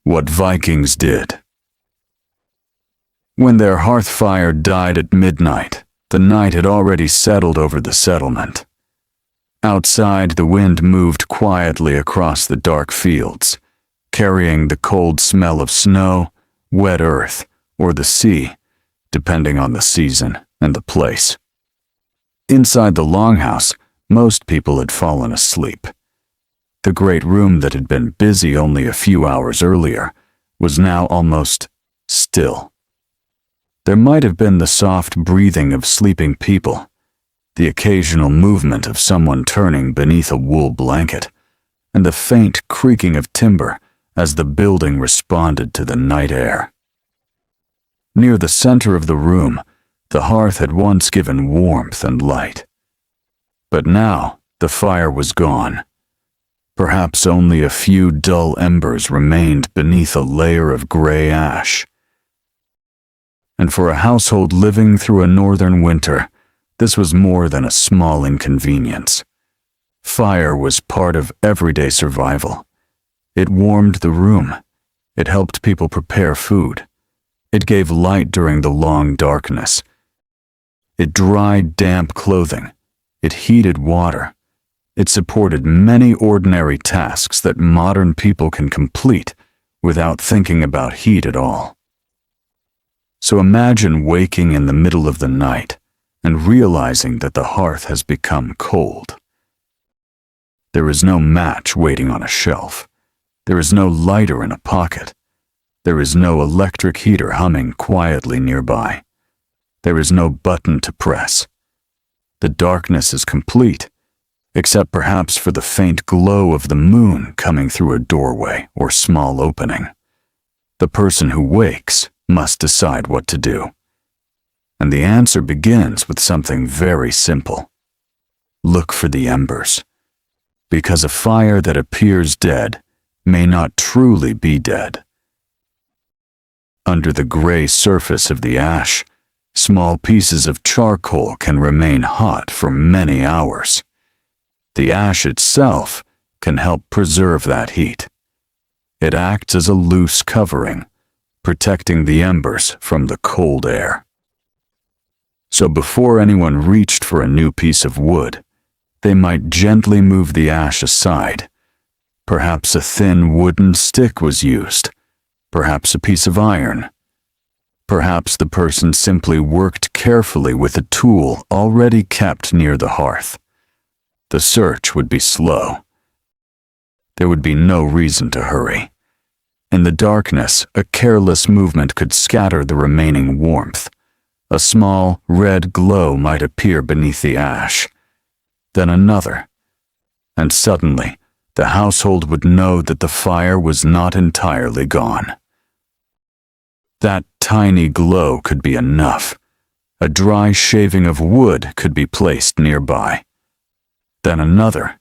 What Vikings did. When their hearth fire died at midnight, the night had already settled over the settlement. Outside, the wind moved quietly across the dark fields, carrying the cold smell of snow, wet earth, or the sea, depending on the season and the place. Inside the longhouse, most people had fallen asleep. The great room that had been busy only a few hours earlier was now almost still. There might have been the soft breathing of sleeping people, the occasional movement of someone turning beneath a wool blanket, and the faint creaking of timber as the building responded to the night air. Near the center of the room, the hearth had once given warmth and light. But now the fire was gone. Perhaps only a few dull embers remained beneath a layer of gray ash. And for a household living through a northern winter, this was more than a small inconvenience. Fire was part of everyday survival. It warmed the room. It helped people prepare food. It gave light during the long darkness. It dried damp clothing. It heated water. It supported many ordinary tasks that modern people can complete without thinking about heat at all. So imagine waking in the middle of the night and realizing that the hearth has become cold. There is no match waiting on a shelf. There is no lighter in a pocket. There is no electric heater humming quietly nearby. There is no button to press. The darkness is complete, except perhaps for the faint glow of the moon coming through a doorway or small opening. The person who wakes must decide what to do. And the answer begins with something very simple. Look for the embers. Because a fire that appears dead may not truly be dead. Under the gray surface of the ash, small pieces of charcoal can remain hot for many hours. The ash itself can help preserve that heat. It acts as a loose covering, protecting the embers from the cold air. So before anyone reached for a new piece of wood, they might gently move the ash aside. Perhaps a thin wooden stick was used, perhaps a piece of iron. Perhaps the person simply worked carefully with a tool already kept near the hearth. The search would be slow. There would be no reason to hurry. In the darkness, a careless movement could scatter the remaining warmth. A small, red glow might appear beneath the ash. Then another. And suddenly, the household would know that the fire was not entirely gone. That tiny glow could be enough. A dry shaving of wood could be placed nearby. Then another.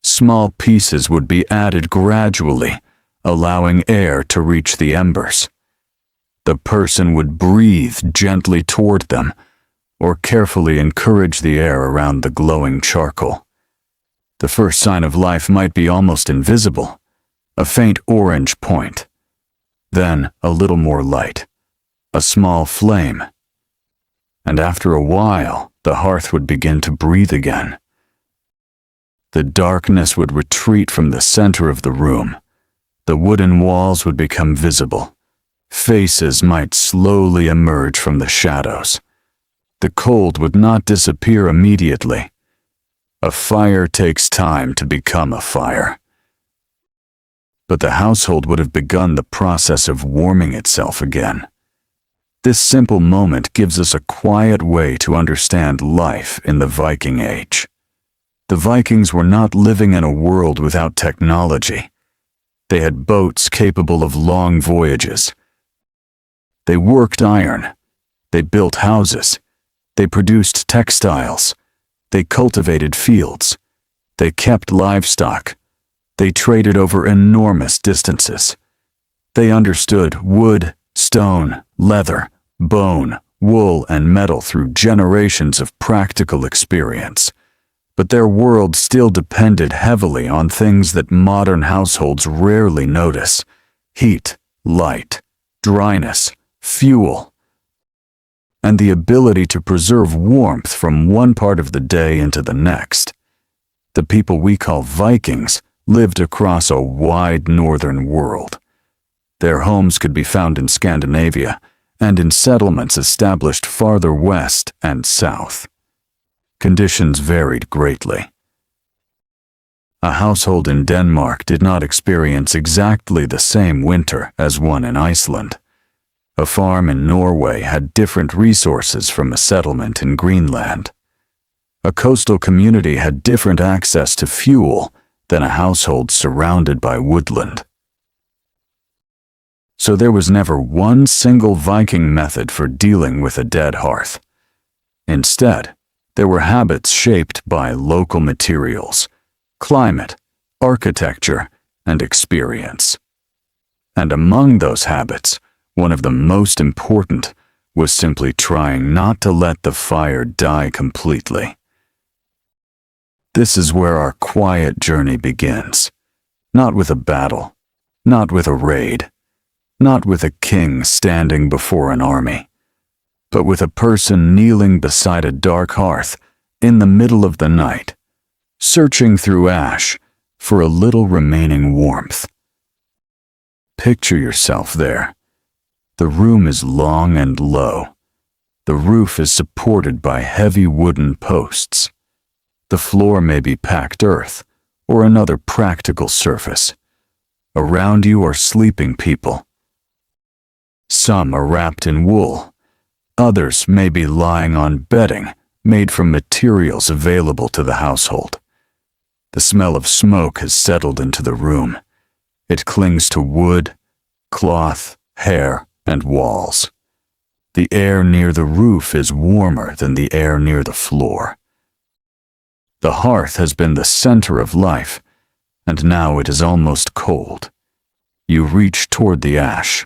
Small pieces would be added gradually, allowing air to reach the embers. The person would breathe gently toward them, or carefully encourage the air around the glowing charcoal. The first sign of life might be almost invisible, a faint orange point. Then a little more light, a small flame. And after a while, the hearth would begin to breathe again. The darkness would retreat from the center of the room. The wooden walls would become visible. Faces might slowly emerge from the shadows. The cold would not disappear immediately. A fire takes time to become a fire. But the household would have begun the process of warming itself again. This simple moment gives us a quiet way to understand life in the Viking Age. The Vikings were not living in a world without technology. They had boats capable of long voyages. They worked iron. They built houses. They produced textiles. They cultivated fields. They kept livestock. They traded over enormous distances. They understood wood, stone, leather, bone, wool, and metal through generations of practical experience. But their world still depended heavily on things that modern households rarely notice: heat, light, dryness, fuel, and the ability to preserve warmth from one part of the day into the next. The people we call Vikings lived across a wide northern world. Their homes could be found in Scandinavia and in settlements established farther west and south. Conditions varied greatly. A household in Denmark did not experience exactly the same winter as one in Iceland. A farm in Norway had different resources from a settlement in Greenland. A coastal community had different access to fuel than a household surrounded by woodland. So there was never one single Viking method for dealing with a dead hearth. Instead, there were habits shaped by local materials, climate, architecture, and experience. And among those habits, one of the most important was simply trying not to let the fire die completely. This is where our quiet journey begins. Not with a battle, not with a raid, not with a king standing before an army, but with a person kneeling beside a dark hearth in the middle of the night, searching through ash for a little remaining warmth. Picture yourself there. The room is long and low. The roof is supported by heavy wooden posts. The floor may be packed earth or another practical surface. Around you are sleeping people. Some are wrapped in wool. Others may be lying on bedding made from materials available to the household. The smell of smoke has settled into the room. It clings to wood, cloth, hair, and walls. The air near the roof is warmer than the air near the floor. The hearth has been the center of life, and now it is almost cold. You reach toward the ash.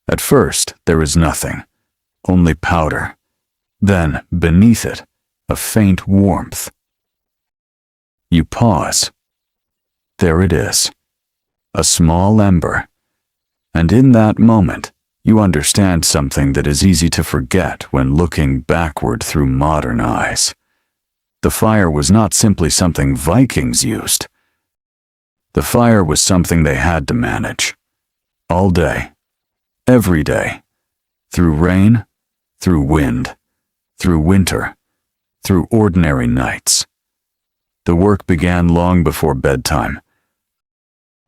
At first, there is nothing, only powder. Then, beneath it, a faint warmth. You pause. There it is, a small ember. And in that moment, you understand something that is easy to forget when looking backward through modern eyes. The fire was not simply something Vikings used. The fire was something they had to manage. All day, every day, through rain, through wind, through winter, through ordinary nights. The work began long before bedtime.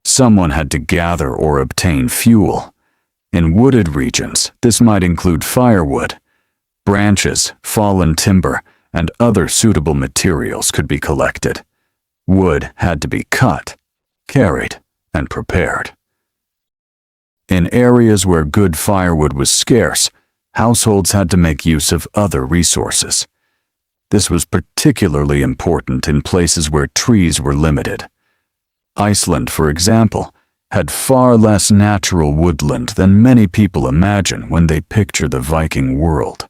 Someone had to gather or obtain fuel. In wooded regions, this might include firewood. Branches, fallen timber, and other suitable materials could be collected. Wood had to be cut, carried, and prepared. In areas where good firewood was scarce, households had to make use of other resources. This was particularly important in places where trees were limited. Iceland, for example, had far less natural woodland than many people imagine when they picture the Viking world.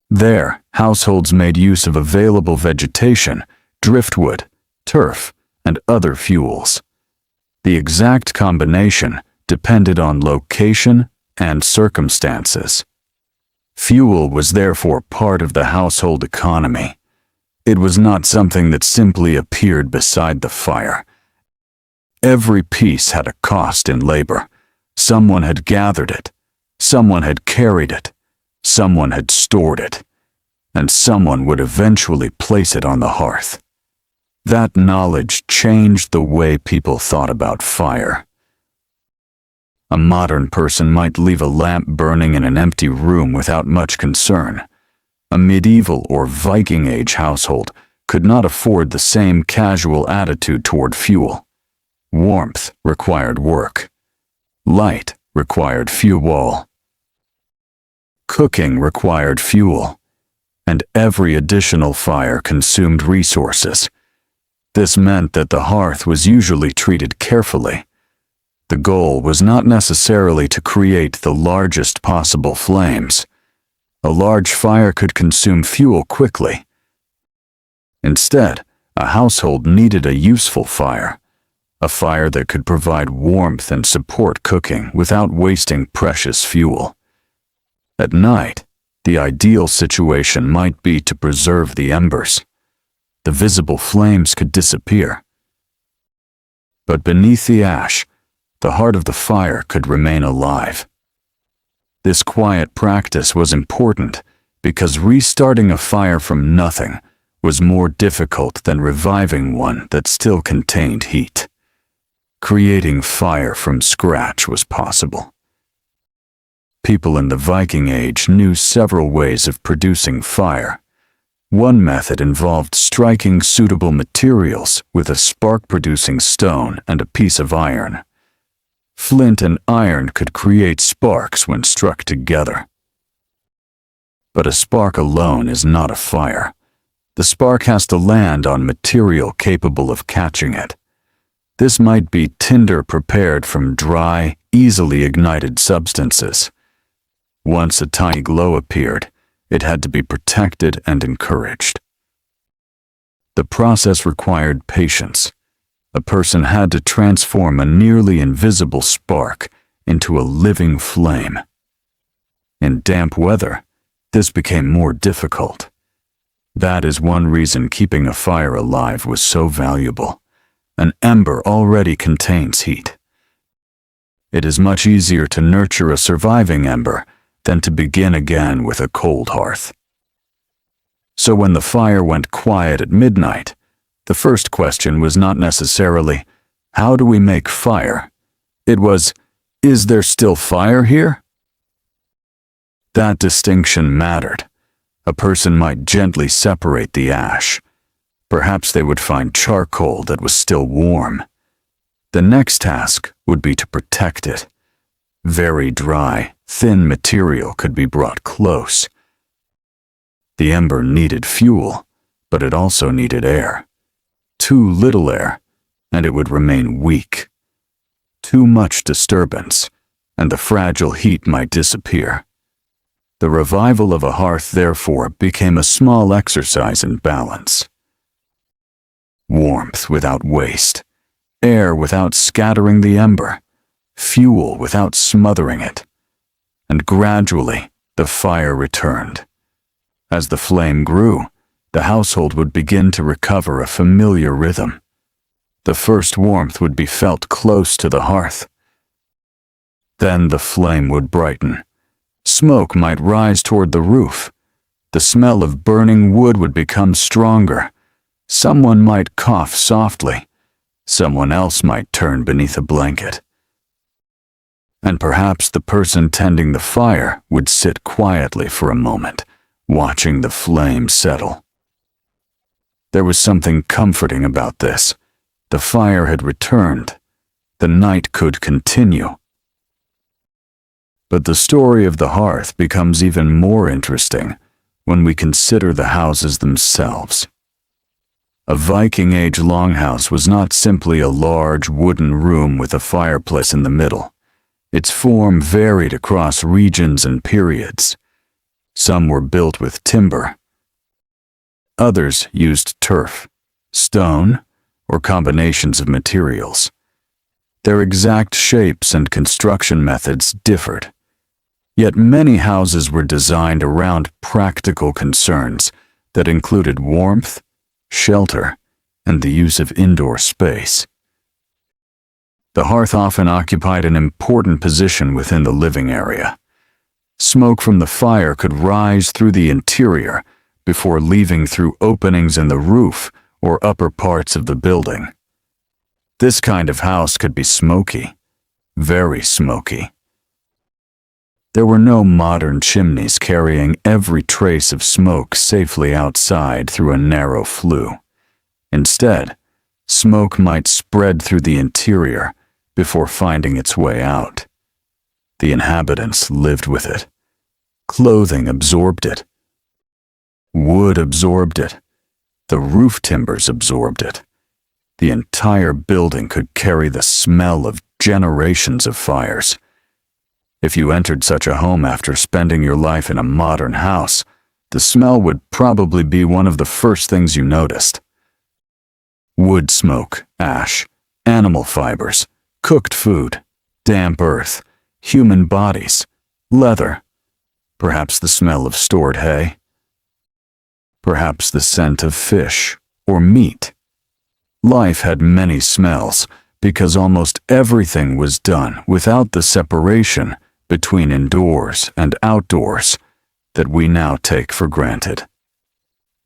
There, households made use of available vegetation, driftwood, turf, and other fuels. The exact combination depended on location and circumstances. Fuel was therefore part of the household economy. It was not something that simply appeared beside the fire. Every piece had a cost in labor. Someone had gathered it. Someone had carried it. Someone had stored it. And someone would eventually place it on the hearth. That knowledge changed the way people thought about fire. A modern person might leave a lamp burning in an empty room without much concern. A medieval or Viking Age household could not afford the same casual attitude toward fuel. Warmth required work. Light required fuel. Cooking required fuel. And every additional fire consumed resources. This meant that the hearth was usually treated carefully. The goal was not necessarily to create the largest possible flames. A large fire could consume fuel quickly. Instead, a household needed a useful fire, a fire that could provide warmth and support cooking without wasting precious fuel. At night, the ideal situation might be to preserve the embers. The visible flames could disappear. But beneath the ash, the heart of the fire could remain alive. This quiet practice was important because restarting a fire from nothing was more difficult than reviving one that still contained heat. Creating fire from scratch was possible. People in the Viking Age knew several ways of producing fire. One method involved striking suitable materials with a spark-producing stone and a piece of iron. Flint and iron could create sparks when struck together. But a spark alone is not a fire. The spark has to land on material capable of catching it. This might be tinder prepared from dry, easily ignited substances. Once a tiny glow appeared, it had to be protected and encouraged. The process required patience. A person had to transform a nearly invisible spark into a living flame. In damp weather, this became more difficult. That is one reason keeping a fire alive was so valuable. An ember already contains heat. It is much easier to nurture a surviving ember than to begin again with a cold hearth. So when the fire went quiet at midnight, the first question was not necessarily, how do we make fire? It was, is there still fire here? That distinction mattered. A person might gently separate the ash. Perhaps they would find charcoal that was still warm. The next task would be to protect it. Very dry, thin material could be brought close. The ember needed fuel, but it also needed air. Too little air, and it would remain weak. Too much disturbance, and the fragile heat might disappear. The revival of a hearth, therefore, became a small exercise in balance. Warmth without waste, air without scattering the ember, fuel without smothering it. And gradually, the fire returned. As the flame grew, the household would begin to recover a familiar rhythm. The first warmth would be felt close to the hearth. Then the flame would brighten. Smoke might rise toward the roof. The smell of burning wood would become stronger. Someone might cough softly. Someone else might turn beneath a blanket. And perhaps the person tending the fire would sit quietly for a moment, watching the flame settle. There was something comforting about this. The fire had returned. The night could continue. But the story of the hearth becomes even more interesting when we consider the houses themselves. A Viking Age longhouse was not simply a large wooden room with a fireplace in the middle. Its form varied across regions and periods. Some were built with timber. Others used turf, stone, or combinations of materials. Their exact shapes and construction methods differed. Yet many houses were designed around practical concerns that included warmth, shelter, and the use of indoor space. The hearth often occupied an important position within the living area. Smoke from the fire could rise through the interior before leaving through openings in the roof or upper parts of the building. This kind of house could be smoky, very smoky. There were no modern chimneys carrying every trace of smoke safely outside through a narrow flue. Instead, smoke might spread through the interior before finding its way out. The inhabitants lived with it. Clothing absorbed it. Wood absorbed it. The roof timbers absorbed it. The entire building could carry the smell of generations of fires. If you entered such a home after spending your life in a modern house, the smell would probably be one of the first things you noticed. Wood smoke, ash, animal fibers, cooked food, damp earth, human bodies, leather, perhaps the smell of stored hay, perhaps the scent of fish or meat. Life had many smells because almost everything was done without the separation between indoors and outdoors that we now take for granted.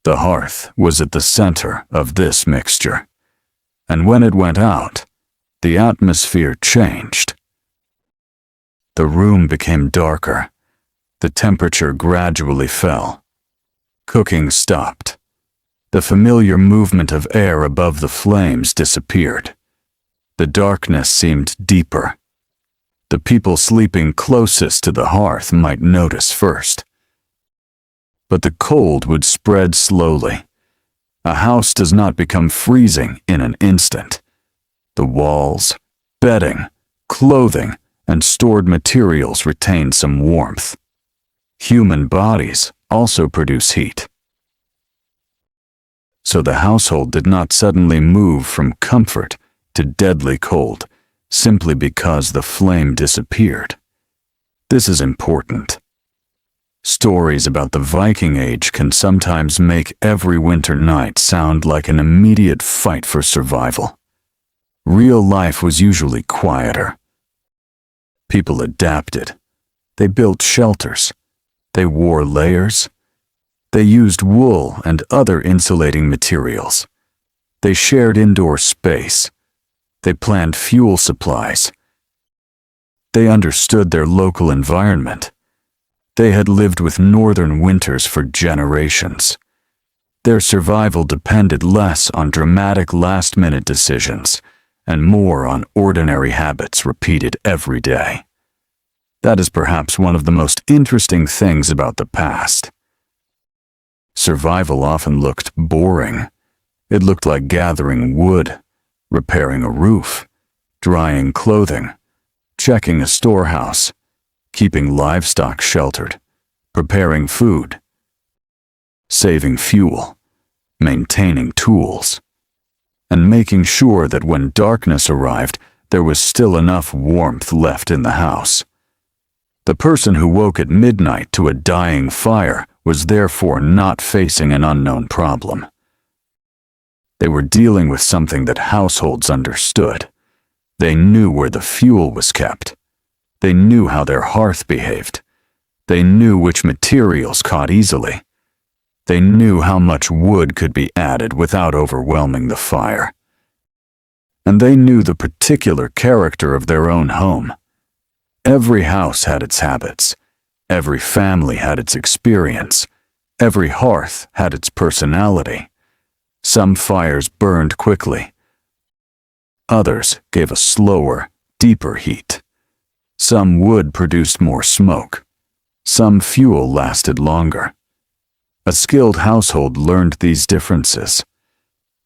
The hearth was at the center of this mixture, and when it went out, the atmosphere changed. The room became darker. The temperature gradually fell. Cooking stopped. The familiar movement of air above the flames disappeared. The darkness seemed deeper. The people sleeping closest to the hearth might notice first. But the cold would spread slowly. A house does not become freezing in an instant. The walls, bedding, clothing, and stored materials retain some warmth. Human bodies also produce heat. So the household did not suddenly move from comfort to deadly cold simply because the flame disappeared. This is important. Stories about the Viking Age can sometimes make every winter night sound like an immediate fight for survival. Real life was usually quieter. People adapted. They built shelters. They wore layers. They used wool and other insulating materials. They shared indoor space. They planned fuel supplies. They understood their local environment. They had lived with northern winters for generations. Their survival depended less on dramatic last-minute decisions and more on ordinary habits repeated every day. That is perhaps one of the most interesting things about the past. Survival often looked boring. It looked like gathering wood, repairing a roof, drying clothing, checking a storehouse, keeping livestock sheltered, preparing food, saving fuel, maintaining tools, and making sure that when darkness arrived, there was still enough warmth left in the house. The person who woke at midnight to a dying fire was therefore not facing an unknown problem. They were dealing with something that households understood. They knew where the fuel was kept. They knew how their hearth behaved. They knew which materials caught easily. They knew how much wood could be added without overwhelming the fire. And they knew the particular character of their own home. Every house had its habits. Every family had its experience. Every hearth had its personality. Some fires burned quickly. Others gave a slower, deeper heat. Some wood produced more smoke. Some fuel lasted longer. A skilled household learned these differences,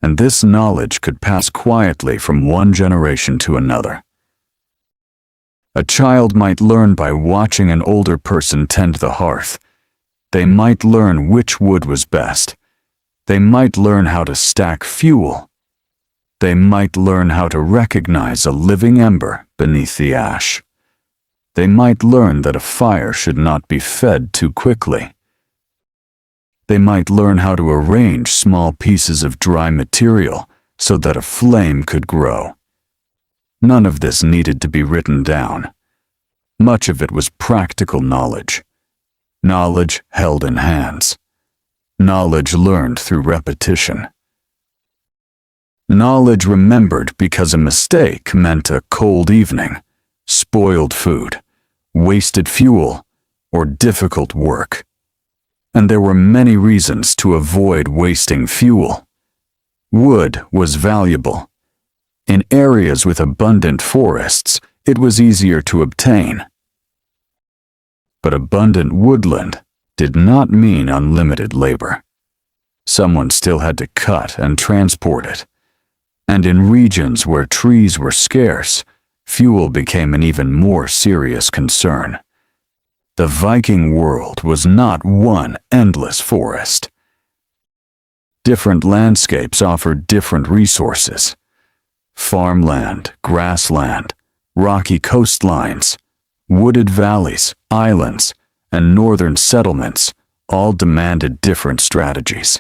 and this knowledge could pass quietly from one generation to another. A child might learn by watching an older person tend the hearth. They might learn which wood was best. They might learn how to stack fuel. They might learn how to recognize a living ember beneath the ash. They might learn that a fire should not be fed too quickly. They might learn how to arrange small pieces of dry material so that a flame could grow. None of this needed to be written down. Much of it was practical knowledge. Knowledge held in hands. Knowledge learned through repetition. Knowledge remembered because a mistake meant a cold evening, spoiled food, wasted fuel, or difficult work. And there were many reasons to avoid wasting fuel. Wood was valuable. In areas with abundant forests, it was easier to obtain. But abundant woodland did not mean unlimited labor. Someone still had to cut and transport it. And in regions where trees were scarce, fuel became an even more serious concern. The Viking world was not one endless forest. Different landscapes offered different resources. Farmland, grassland, rocky coastlines, wooded valleys, islands, and northern settlements all demanded different strategies.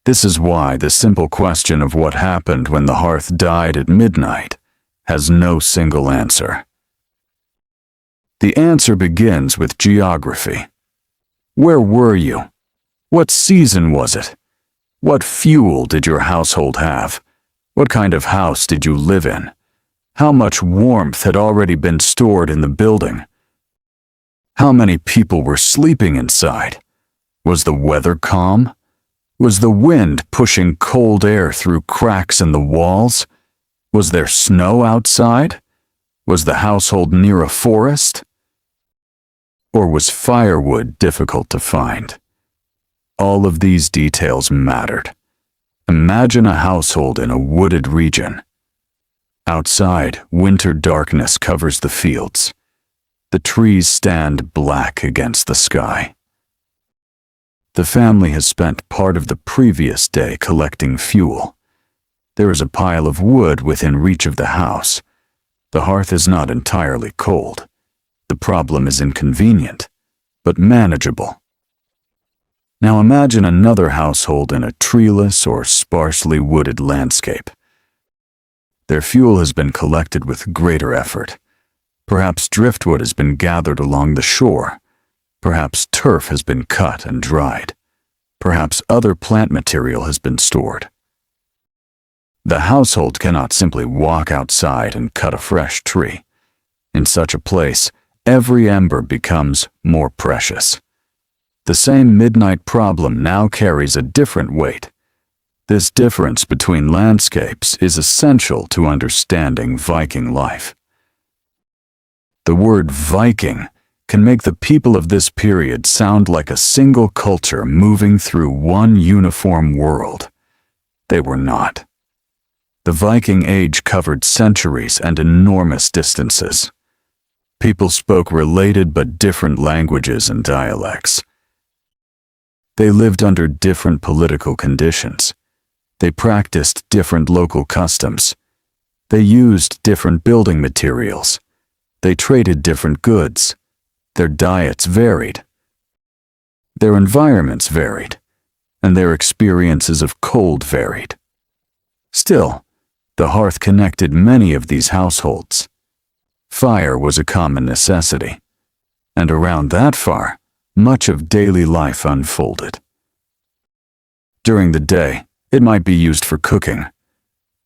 This is why the simple question of what happened when the hearth died at midnight has no single answer. The answer begins with geography. Where were you? What season was it? What fuel did your household have? What kind of house did you live in? How much warmth had already been stored in the building? How many people were sleeping inside? Was the weather calm? Was the wind pushing cold air through cracks in the walls? Was there snow outside? Was the household near a forest? Or was firewood difficult to find? All of these details mattered. Imagine a household in a wooded region. Outside, winter darkness covers the fields. The trees stand black against the sky. The family has spent part of the previous day collecting fuel. There is a pile of wood within reach of the house. The hearth is not entirely cold. The problem is inconvenient, but manageable. Now imagine another household in a treeless or sparsely wooded landscape. Their fuel has been collected with greater effort. Perhaps driftwood has been gathered along the shore. Perhaps turf has been cut and dried. Perhaps other plant material has been stored. The household cannot simply walk outside and cut a fresh tree. In such a place, every ember becomes more precious. The same midnight problem now carries a different weight. This difference between landscapes is essential to understanding Viking life. The word Viking can make the people of this period sound like a single culture moving through one uniform world. They were not. The Viking Age covered centuries and enormous distances. People spoke related but different languages and dialects. They lived under different political conditions. They practiced different local customs. They used different building materials. They traded different goods. Their diets varied. Their environments varied, and their experiences of cold varied. Still, the hearth connected many of these households. Fire was a common necessity, and around that fire, much of daily life unfolded. During the day, it might be used for cooking.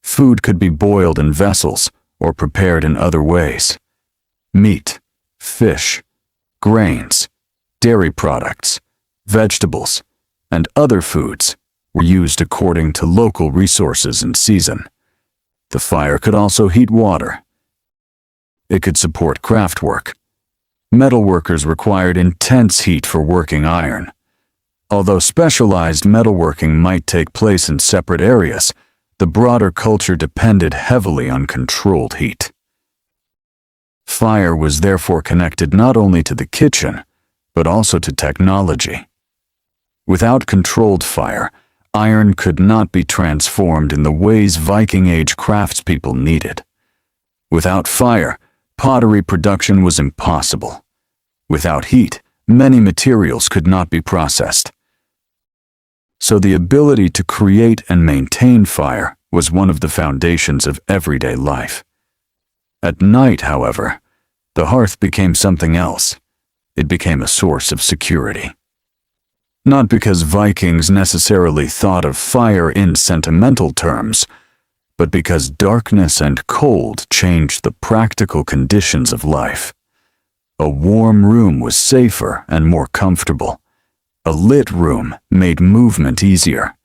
Food could be boiled in vessels or prepared in other ways. Meat, fish, grains, dairy products, vegetables, and other foods were used according to local resources and season. The fire could also heat water. It could support craft work. Metalworkers required intense heat for working iron. Although specialized metalworking might take place in separate areas, the broader culture depended heavily on controlled heat. Fire was therefore connected not only to the kitchen, but also to technology. Without controlled fire, iron could not be transformed in the ways Viking Age craftspeople needed. Without fire, pottery production was impossible. Without heat, many materials could not be processed. So the ability to create and maintain fire was one of the foundations of everyday life. At night, however, the hearth became something else. It became a source of security. Not because Vikings necessarily thought of fire in sentimental terms, but because darkness and cold changed the practical conditions of life. A warm room was safer and more comfortable. A lit room made movement easier.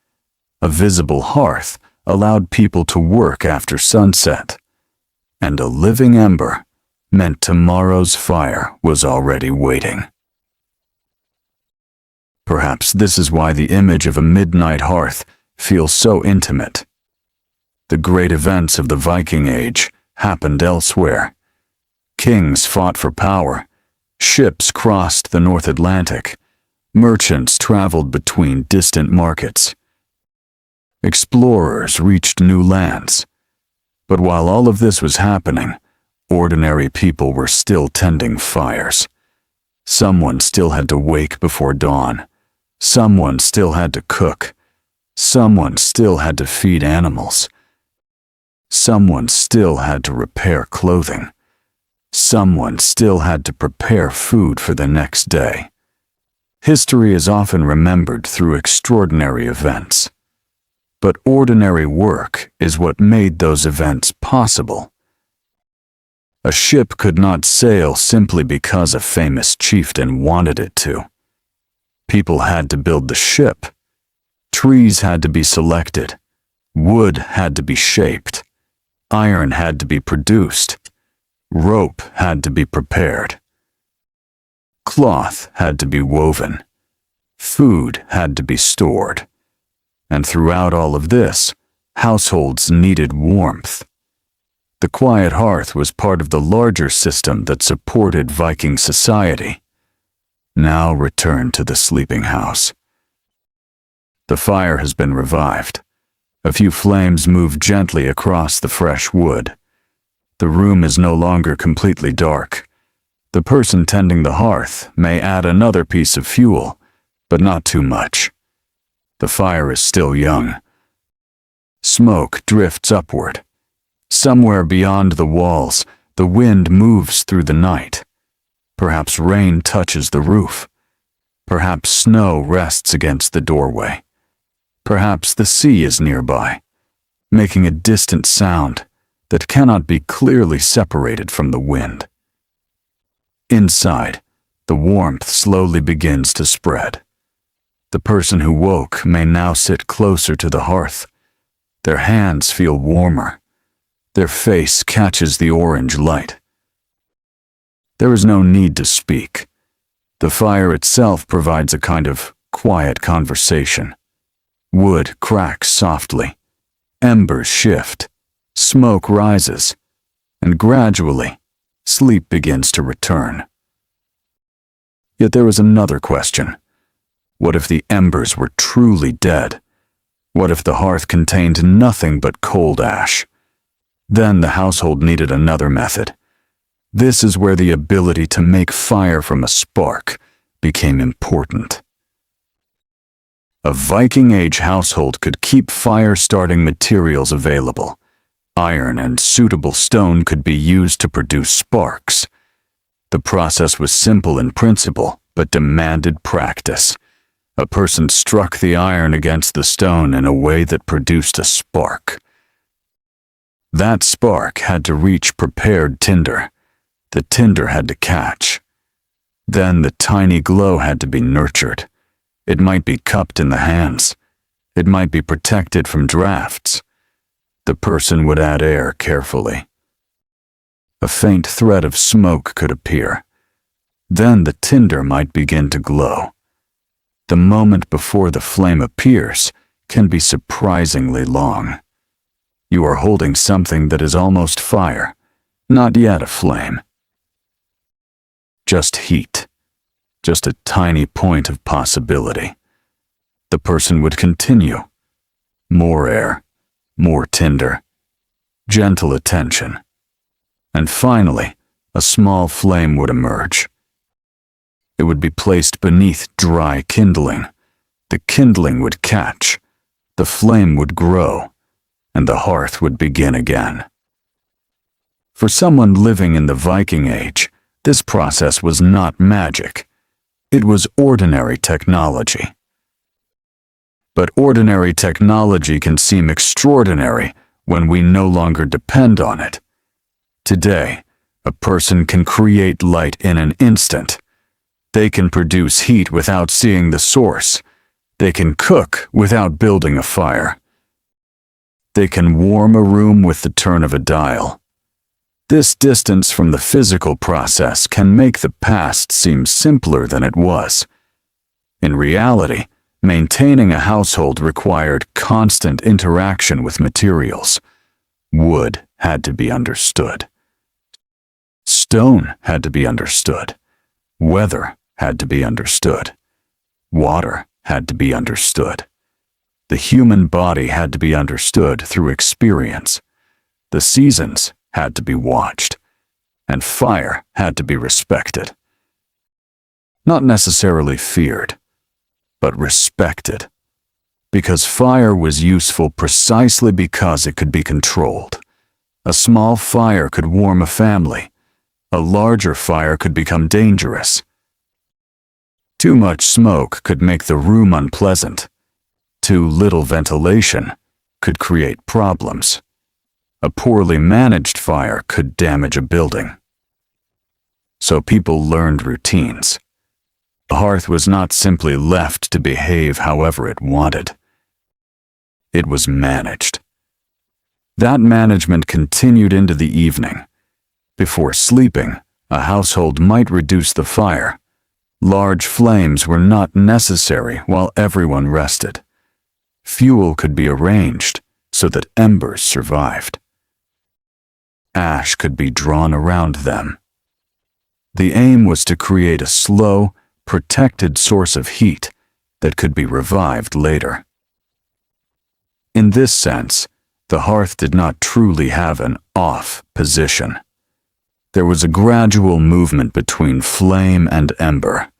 A visible hearth allowed people to work after sunset. And a living ember meant tomorrow's fire was already waiting. Perhaps this is why the image of a midnight hearth feels so intimate. The great events of the Viking Age happened elsewhere. Kings fought for power. Ships crossed the North Atlantic. Merchants traveled between distant markets. Explorers reached new lands. But while all of this was happening, ordinary people were still tending fires. Someone still had to wake before dawn. Someone still had to cook. Someone still had to feed animals. Someone still had to repair clothing. Someone still had to prepare food for the next day. History is often remembered through extraordinary events. But ordinary work is what made those events possible. A ship could not sail simply because a famous chieftain wanted it to. People had to build the ship. Trees had to be selected. Wood had to be shaped. Iron had to be produced. Rope had to be prepared. Cloth had to be woven. Food had to be stored. And throughout all of this, households needed warmth. The quiet hearth was part of the larger system that supported Viking society. Now return to the sleeping house. The fire has been revived. A few flames move gently across the fresh wood. The room is no longer completely dark. The person tending the hearth may add another piece of fuel, but not too much. The fire is still young. Smoke drifts upward. Somewhere beyond the walls, the wind moves through the night. Perhaps rain touches the roof. Perhaps snow rests against the doorway. Perhaps the sea is nearby, making a distant sound that cannot be clearly separated from the wind. Inside, the warmth slowly begins to spread. The person who woke may now sit closer to the hearth. Their hands feel warmer. Their face catches the orange light. There is no need to speak. The fire itself provides a kind of quiet conversation. Wood cracks softly. Embers shift. Smoke rises. And gradually, sleep begins to return. Yet there is another question. What if the embers were truly dead? What if the hearth contained nothing but cold ash? Then the household needed another method. This is where the ability to make fire from a spark became important. A Viking Age household could keep fire-starting materials available. Iron and suitable stone could be used to produce sparks. The process was simple in principle, but demanded practice. A person struck the iron against the stone in a way that produced a spark. That spark had to reach prepared tinder. The tinder had to catch. Then the tiny glow had to be nurtured. It might be cupped in the hands. It might be protected from drafts. The person would add air carefully. A faint thread of smoke could appear. Then the tinder might begin to glow. The moment before the flame appears can be surprisingly long. You are holding something that is almost fire, not yet a flame. Just heat. Just a tiny point of possibility. The person would continue. More air, more tinder, gentle attention. And finally, a small flame would emerge. It would be placed beneath dry kindling. The kindling would catch. The flame would grow, and the hearth would begin again. For someone living in the Viking Age, this process was not magic. It was ordinary technology. But ordinary technology can seem extraordinary when we no longer depend on it. Today, a person can create light in an instant. They can produce heat without seeing the source. They can cook without building a fire. They can warm a room with the turn of a dial. This distance from the physical process can make the past seem simpler than it was. In reality, maintaining a household required constant interaction with materials. Wood had to be understood. Stone had to be understood. Weather had to be understood. Water had to be understood. The human body had to be understood through experience. The seasons had to be watched, and fire had to be respected. Not necessarily feared, but respected, because fire was useful precisely because it could be controlled. A small fire could warm a family. A larger fire could become dangerous. Too much smoke could make the room unpleasant. Too little ventilation could create problems. A poorly managed fire could damage a building. So people learned routines. The hearth was not simply left to behave however it wanted. It was managed. That management continued into the evening. Before sleeping, a household might reduce the fire. Large flames were not necessary while everyone rested. Fuel could be arranged so that embers survived. Ash could be drawn around them. The aim was to create a slow, protected source of heat that could be revived later. In this sense, the hearth did not truly have an off position. There was a gradual movement between flame and ember,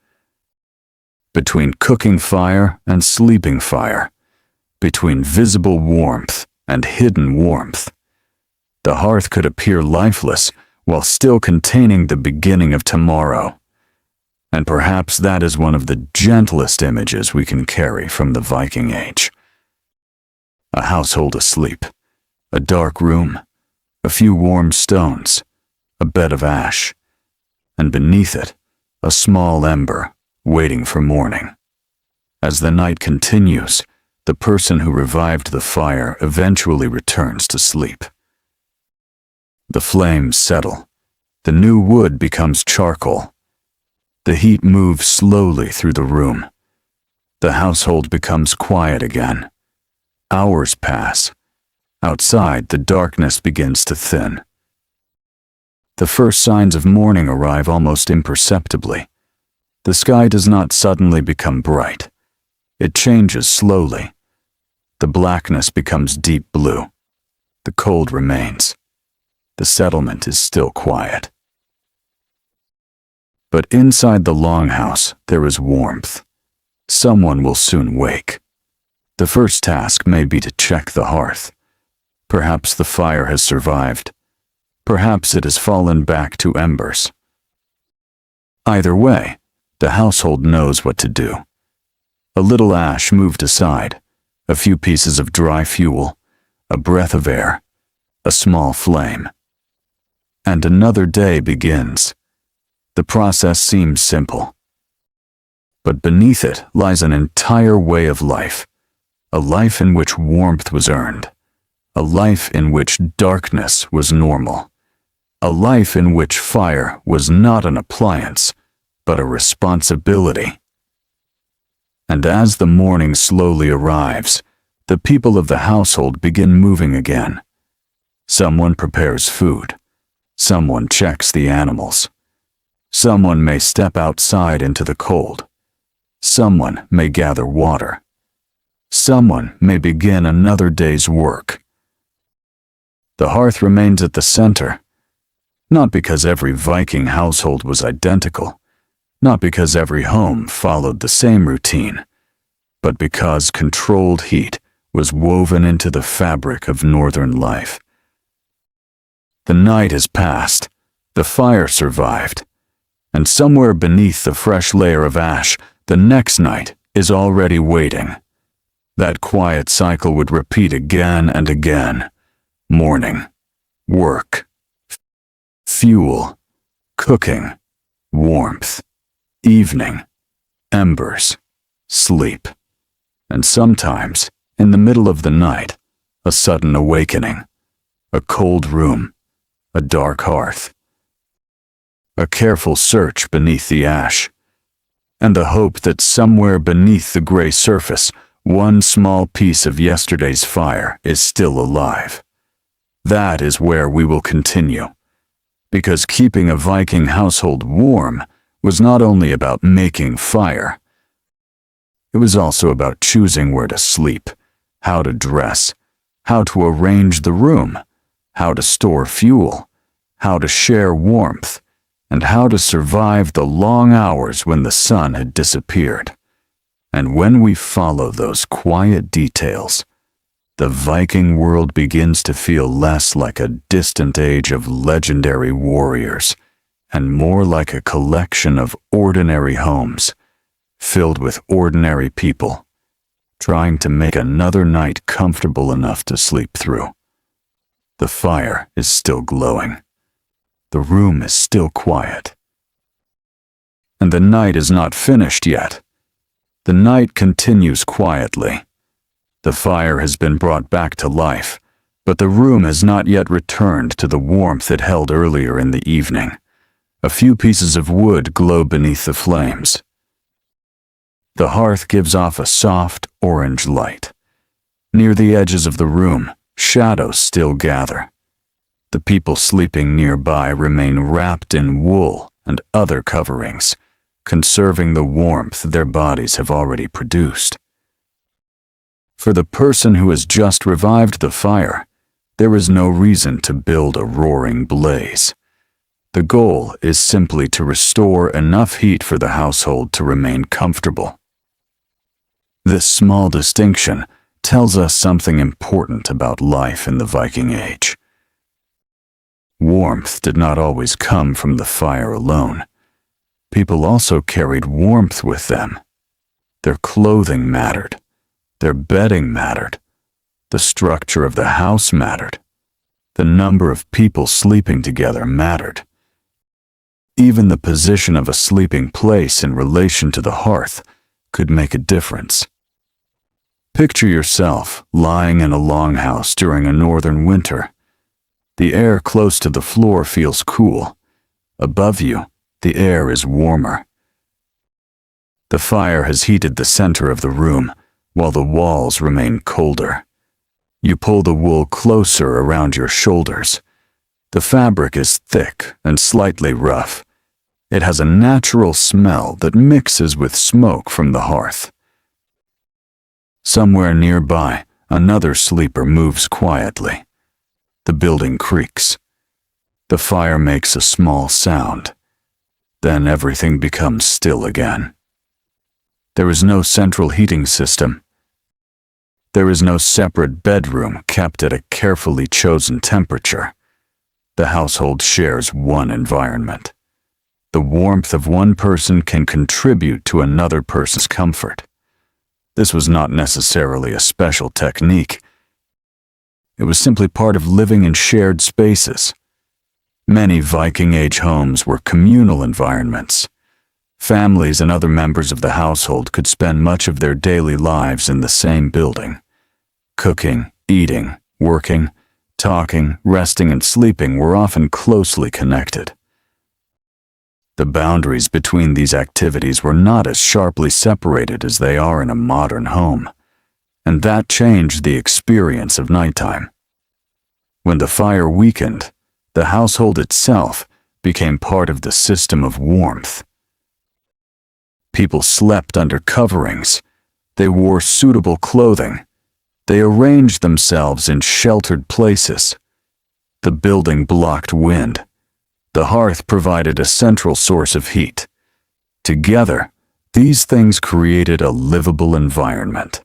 between cooking fire and sleeping fire, between visible warmth and hidden warmth. The hearth could appear lifeless while still containing the beginning of tomorrow. And perhaps that is one of the gentlest images we can carry from the Viking Age. A household asleep, a dark room, a few warm stones, a bed of ash, and beneath it, a small ember waiting for morning. As the night continues, the person who revived the fire eventually returns to sleep. The flames settle. The new wood becomes charcoal. The heat moves slowly through the room. The household becomes quiet again. Hours pass. Outside, the darkness begins to thin. The first signs of morning arrive almost imperceptibly. The sky does not suddenly become bright. It changes slowly. The blackness becomes deep blue. The cold remains. The settlement is still quiet. But inside the longhouse, there is warmth. Someone will soon wake. The first task may be to check the hearth. Perhaps the fire has survived. Perhaps it has fallen back to embers. Either way, the household knows what to do. A little ash moved aside, a few pieces of dry fuel, a breath of air, a small flame. And another day begins. The process seems simple. But beneath it lies an entire way of life, a life in which warmth was earned, a life in which darkness was normal, a life in which fire was not an appliance, but a responsibility. And as the morning slowly arrives, the people of the household begin moving again. Someone prepares food. Someone checks the animals. Someone may step outside into the cold. Someone may gather water. Someone may begin another day's work. The hearth remains at the center, not because every Viking household was identical, not because every home followed the same routine, but because controlled heat was woven into the fabric of northern life. The night has passed, the fire survived, and somewhere beneath the fresh layer of ash, the next night is already waiting. That quiet cycle would repeat again and again. Morning, work, fuel, cooking, warmth, evening, embers, sleep, and sometimes, in the middle of the night, a sudden awakening, a cold room, a dark hearth, a careful search beneath the ash, and the hope that somewhere beneath the gray surface, one small piece of yesterday's fire is still alive. That is where we will continue, because keeping a Viking household warm was not only about making fire. It was also about choosing where to sleep, how to dress, how to arrange the room, how to store fuel, how to share warmth, and how to survive the long hours when the sun had disappeared. And when we follow those quiet details, the Viking world begins to feel less like a distant age of legendary warriors and more like a collection of ordinary homes filled with ordinary people, trying to make another night comfortable enough to sleep through. The fire is still glowing. The room is still quiet. And the night is not finished yet. The night continues quietly. The fire has been brought back to life, but the room has not yet returned to the warmth it held earlier in the evening. A few pieces of wood glow beneath the flames. The hearth gives off a soft, orange light. Near the edges of the room, shadows still gather. The people sleeping nearby remain wrapped in wool and other coverings, conserving the warmth their bodies have already produced. For the person who has just revived the fire, there is no reason to build a roaring blaze. The goal is simply to restore enough heat for the household to remain comfortable. This small distinction tells us something important about life in the Viking Age. Warmth did not always come from the fire alone. People also carried warmth with them. Their clothing mattered. Their bedding mattered. The structure of the house mattered. The number of people sleeping together mattered. Even the position of a sleeping place in relation to the hearth could make a difference. Picture yourself lying in a longhouse during a northern winter. The air close to the floor feels cool. Above you, the air is warmer. The fire has heated the center of the room, while the walls remain colder. You pull the wool closer around your shoulders. The fabric is thick and slightly rough. It has a natural smell that mixes with smoke from the hearth. Somewhere nearby, another sleeper moves quietly. The building creaks. The fire makes a small sound. Then everything becomes still again. There is no central heating system. There is no separate bedroom kept at a carefully chosen temperature. The household shares one environment. The warmth of one person can contribute to another person's comfort. This was not necessarily a special technique. It was simply part of living in shared spaces. Many Viking Age homes were communal environments. Families and other members of the household could spend much of their daily lives in the same building. Cooking, eating, working, talking, resting, and sleeping were often closely connected. The boundaries between these activities were not as sharply separated as they are in a modern home, and that changed the experience of nighttime. When the fire weakened, the household itself became part of the system of warmth. People slept under coverings. They wore suitable clothing. They arranged themselves in sheltered places. The building blocked wind. The hearth provided a central source of heat. Together, these things created a livable environment.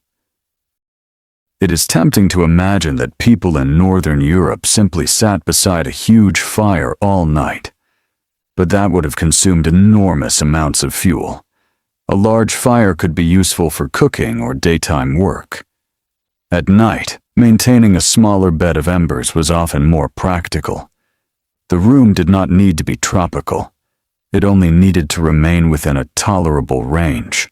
It is tempting to imagine that people in Northern Europe simply sat beside a huge fire all night. But that would have consumed enormous amounts of fuel. A large fire could be useful for cooking or daytime work. At night, maintaining a smaller bed of embers was often more practical. The room did not need to be tropical. It only needed to remain within a tolerable range.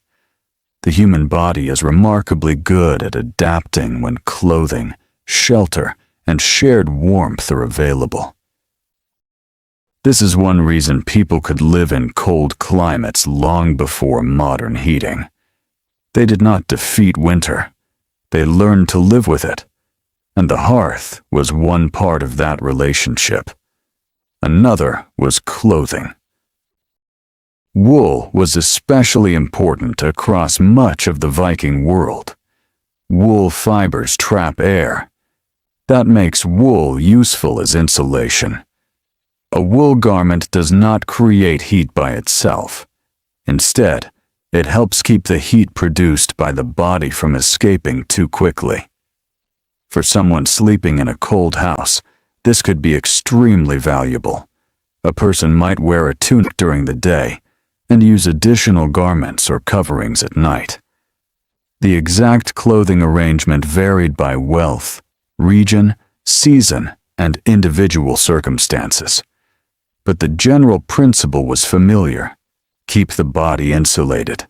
The human body is remarkably good at adapting when clothing, shelter, and shared warmth are available. This is one reason people could live in cold climates long before modern heating. They did not defeat winter. They learned to live with it. And the hearth was one part of that relationship. Another was clothing. Wool was especially important across much of the Viking world. Wool fibers trap air. That makes wool useful as insulation. A wool garment does not create heat by itself. Instead, it helps keep the heat produced by the body from escaping too quickly. For someone sleeping in a cold house, this could be extremely valuable. A person might wear a tunic during the day and use additional garments or coverings at night. The exact clothing arrangement varied by wealth, region, season, and individual circumstances. But the general principle was familiar. Keep the body insulated.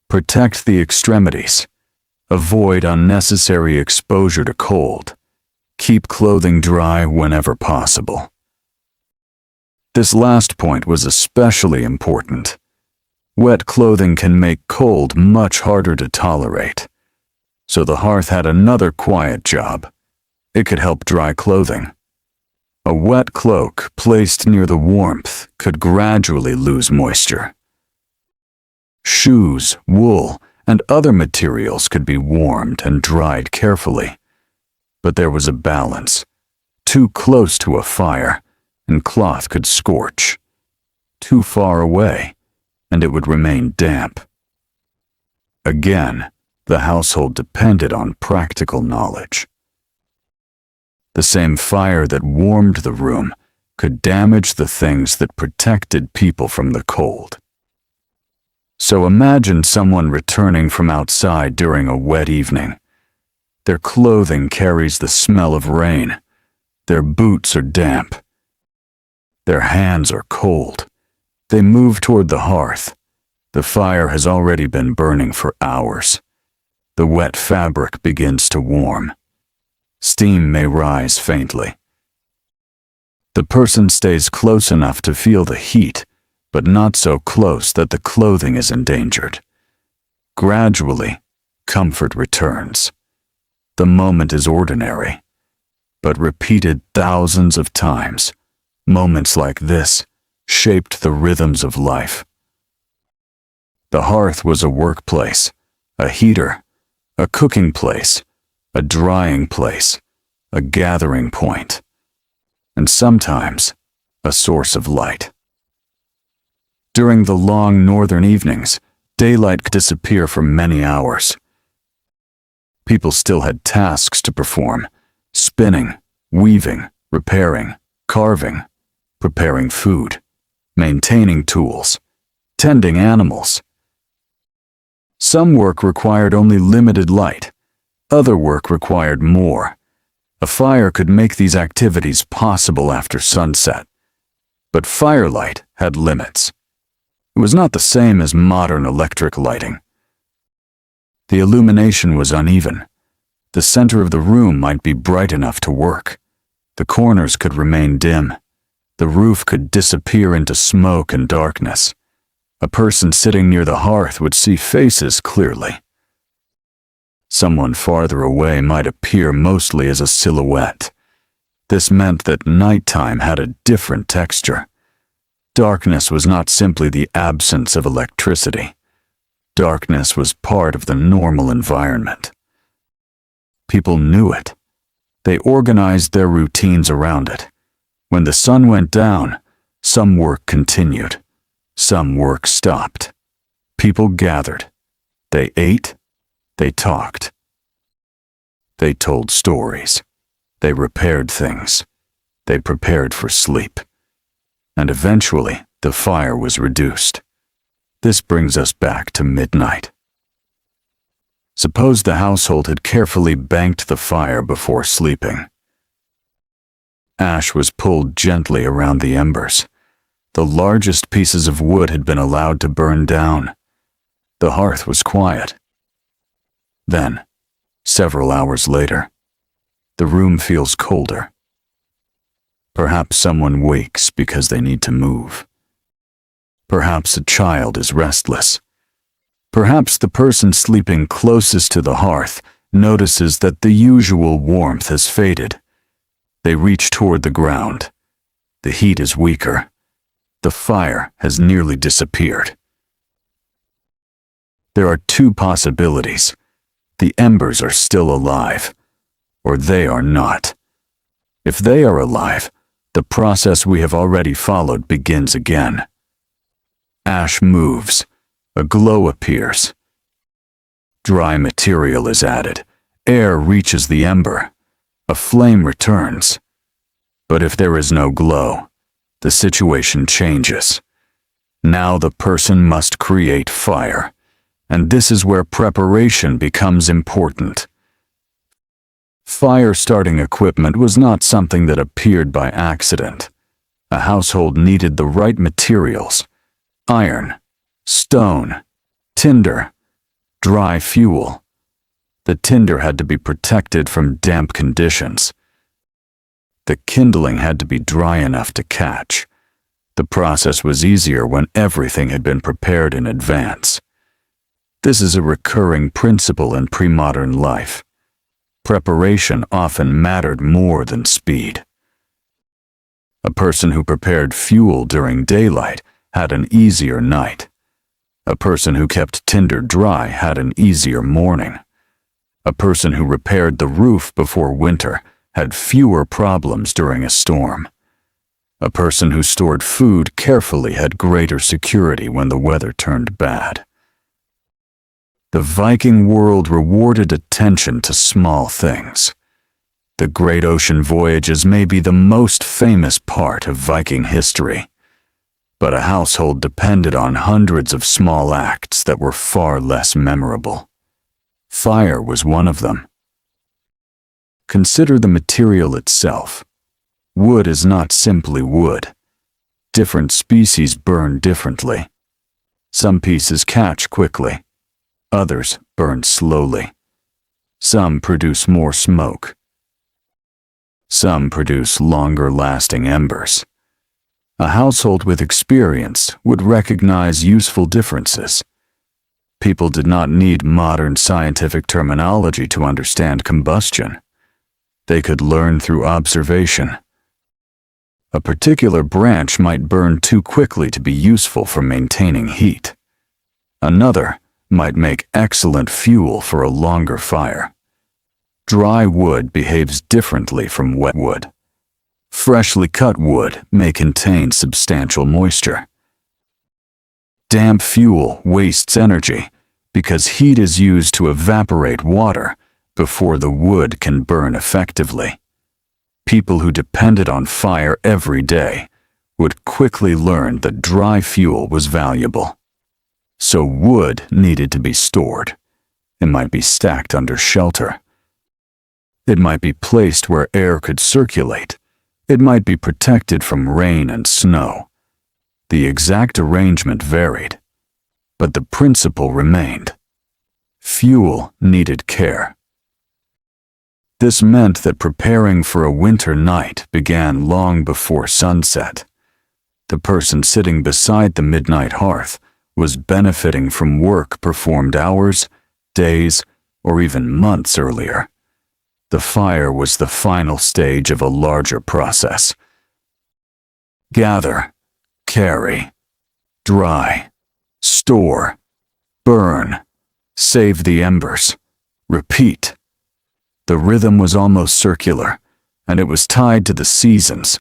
Protect the extremities. Avoid unnecessary exposure to cold. Keep clothing dry whenever possible. This last point was especially important. Wet clothing can make cold much harder to tolerate. So the hearth had another quiet job. It could help dry clothing. A wet cloak placed near the warmth could gradually lose moisture. Shoes, wool, and other materials could be warmed and dried carefully. But there was a balance. Too close to a fire, and cloth could scorch. Too far away, and it would remain damp. Again, the household depended on practical knowledge. The same fire that warmed the room could damage the things that protected people from the cold. So imagine someone returning from outside during a wet evening. Their clothing carries the smell of rain. Their boots are damp. Their hands are cold. They move toward the hearth. The fire has already been burning for hours. The wet fabric begins to warm. Steam may rise faintly. The person stays close enough to feel the heat, but not so close that the clothing is endangered. Gradually, comfort returns. The moment is ordinary, but repeated thousands of times, moments like this shaped the rhythms of life. The hearth was a workplace, a heater, a cooking place, a drying place, a gathering point, and sometimes a source of light. During the long northern evenings, daylight could disappear for many hours. People still had tasks to perform: spinning, weaving, repairing, carving, preparing food, maintaining tools, tending animals. Some work required only limited light. Other work required more. A fire could make these activities possible after sunset. But firelight had limits. It was not the same as modern electric lighting. The illumination was uneven. The center of the room might be bright enough to work. The corners could remain dim. The roof could disappear into smoke and darkness. A person sitting near the hearth would see faces clearly. Someone farther away might appear mostly as a silhouette. This meant that nighttime had a different texture. Darkness was not simply the absence of electricity. Darkness was part of the normal environment. People knew it. They organized their routines around it. When the sun went down, some work continued. Some work stopped. People gathered. They ate. They talked. They told stories. They repaired things. They prepared for sleep. And eventually, the fire was reduced. This brings us back to midnight. Suppose the household had carefully banked the fire before sleeping. Ash was pulled gently around the embers. The largest pieces of wood had been allowed to burn down. The hearth was quiet. Then, several hours later, the room feels colder. Perhaps someone wakes because they need to move. Perhaps a child is restless. Perhaps the person sleeping closest to the hearth notices that the usual warmth has faded. They reach toward the ground. The heat is weaker. The fire has nearly disappeared. There are two possibilities. The embers are still alive, or they are not. If they are alive, the process we have already followed begins again. Ash moves. A glow appears. Dry material is added. Air reaches the ember. A flame returns. But if there is no glow, the situation changes. Now the person must create fire, and this is where preparation becomes important. Fire-starting equipment was not something that appeared by accident. A household needed the right materials: iron, stone, tinder, dry fuel. The tinder had to be protected from damp conditions. The kindling had to be dry enough to catch. The process was easier when everything had been prepared in advance. This is a recurring principle in pre-modern life. Preparation often mattered more than speed. A person who prepared fuel during daylight had an easier night. A person who kept tinder dry had an easier morning. A person who repaired the roof before winter had fewer problems during a storm. A person who stored food carefully had greater security when the weather turned bad. The Viking world rewarded attention to small things. The great ocean voyages may be the most famous part of Viking history, but a household depended on hundreds of small acts that were far less memorable. Fire was one of them. Consider the material itself. Wood is not simply wood. Different species burn differently. Some pieces catch quickly. Others burn slowly. Some produce more smoke. Some produce longer-lasting embers. A household with experience would recognize useful differences. People did not need modern scientific terminology to understand combustion. They could learn through observation. A particular branch might burn too quickly to be useful for maintaining heat. Another might make excellent fuel for a longer fire. Dry wood behaves differently from wet wood. Freshly cut wood may contain substantial moisture. Damp fuel wastes energy because heat is used to evaporate water before the wood can burn effectively. People who depended on fire every day would quickly learn that dry fuel was valuable. So wood needed to be stored. It might be stacked under shelter. It might be placed where air could circulate. It might be protected from rain and snow. The exact arrangement varied, but the principle remained. Fuel needed care. This meant that preparing for a winter night began long before sunset. The person sitting beside the midnight hearth was benefiting from work performed hours, days, or even months earlier. The fire was the final stage of a larger process. Gather, carry, dry, store, burn, save the embers, repeat. The rhythm was almost circular, and it was tied to the seasons.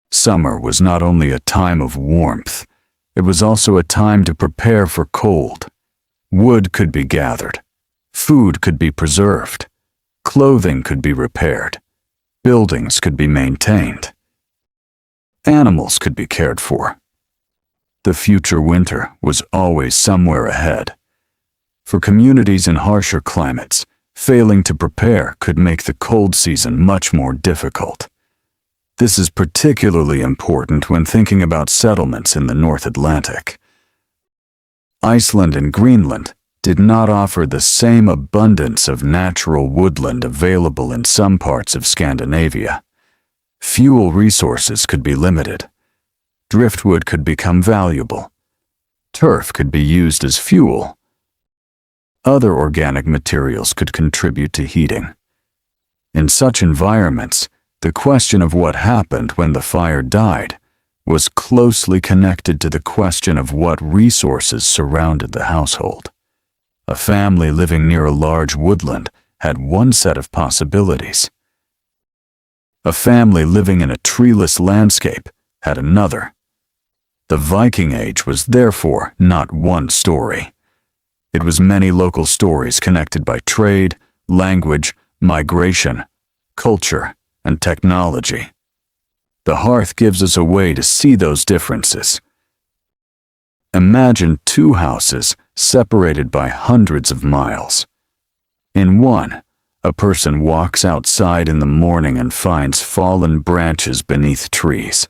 Summer was not only a time of warmth, it was also a time to prepare for cold. Wood could be gathered. Food could be preserved. Clothing could be repaired. Buildings could be maintained. Animals could be cared for. The future winter was always somewhere ahead. For communities in harsher climates, failing to prepare could make the cold season much more difficult. This is particularly important when thinking about settlements in the North Atlantic. Iceland and Greenland did not offer the same abundance of natural woodland available in some parts of Scandinavia. Fuel resources could be limited. Driftwood could become valuable. Turf could be used as fuel. Other organic materials could contribute to heating. In such environments, the question of what happened when the fire died was closely connected to the question of what resources surrounded the household. A family living near a large woodland had one set of possibilities. A family living in a treeless landscape had another. The Viking Age was therefore not one story. It was many local stories connected by trade, language, migration, culture, and technology. The hearth gives us a way to see those differences. Imagine two houses separated by hundreds of miles. In one, a person walks outside in the morning and finds fallen branches beneath trees.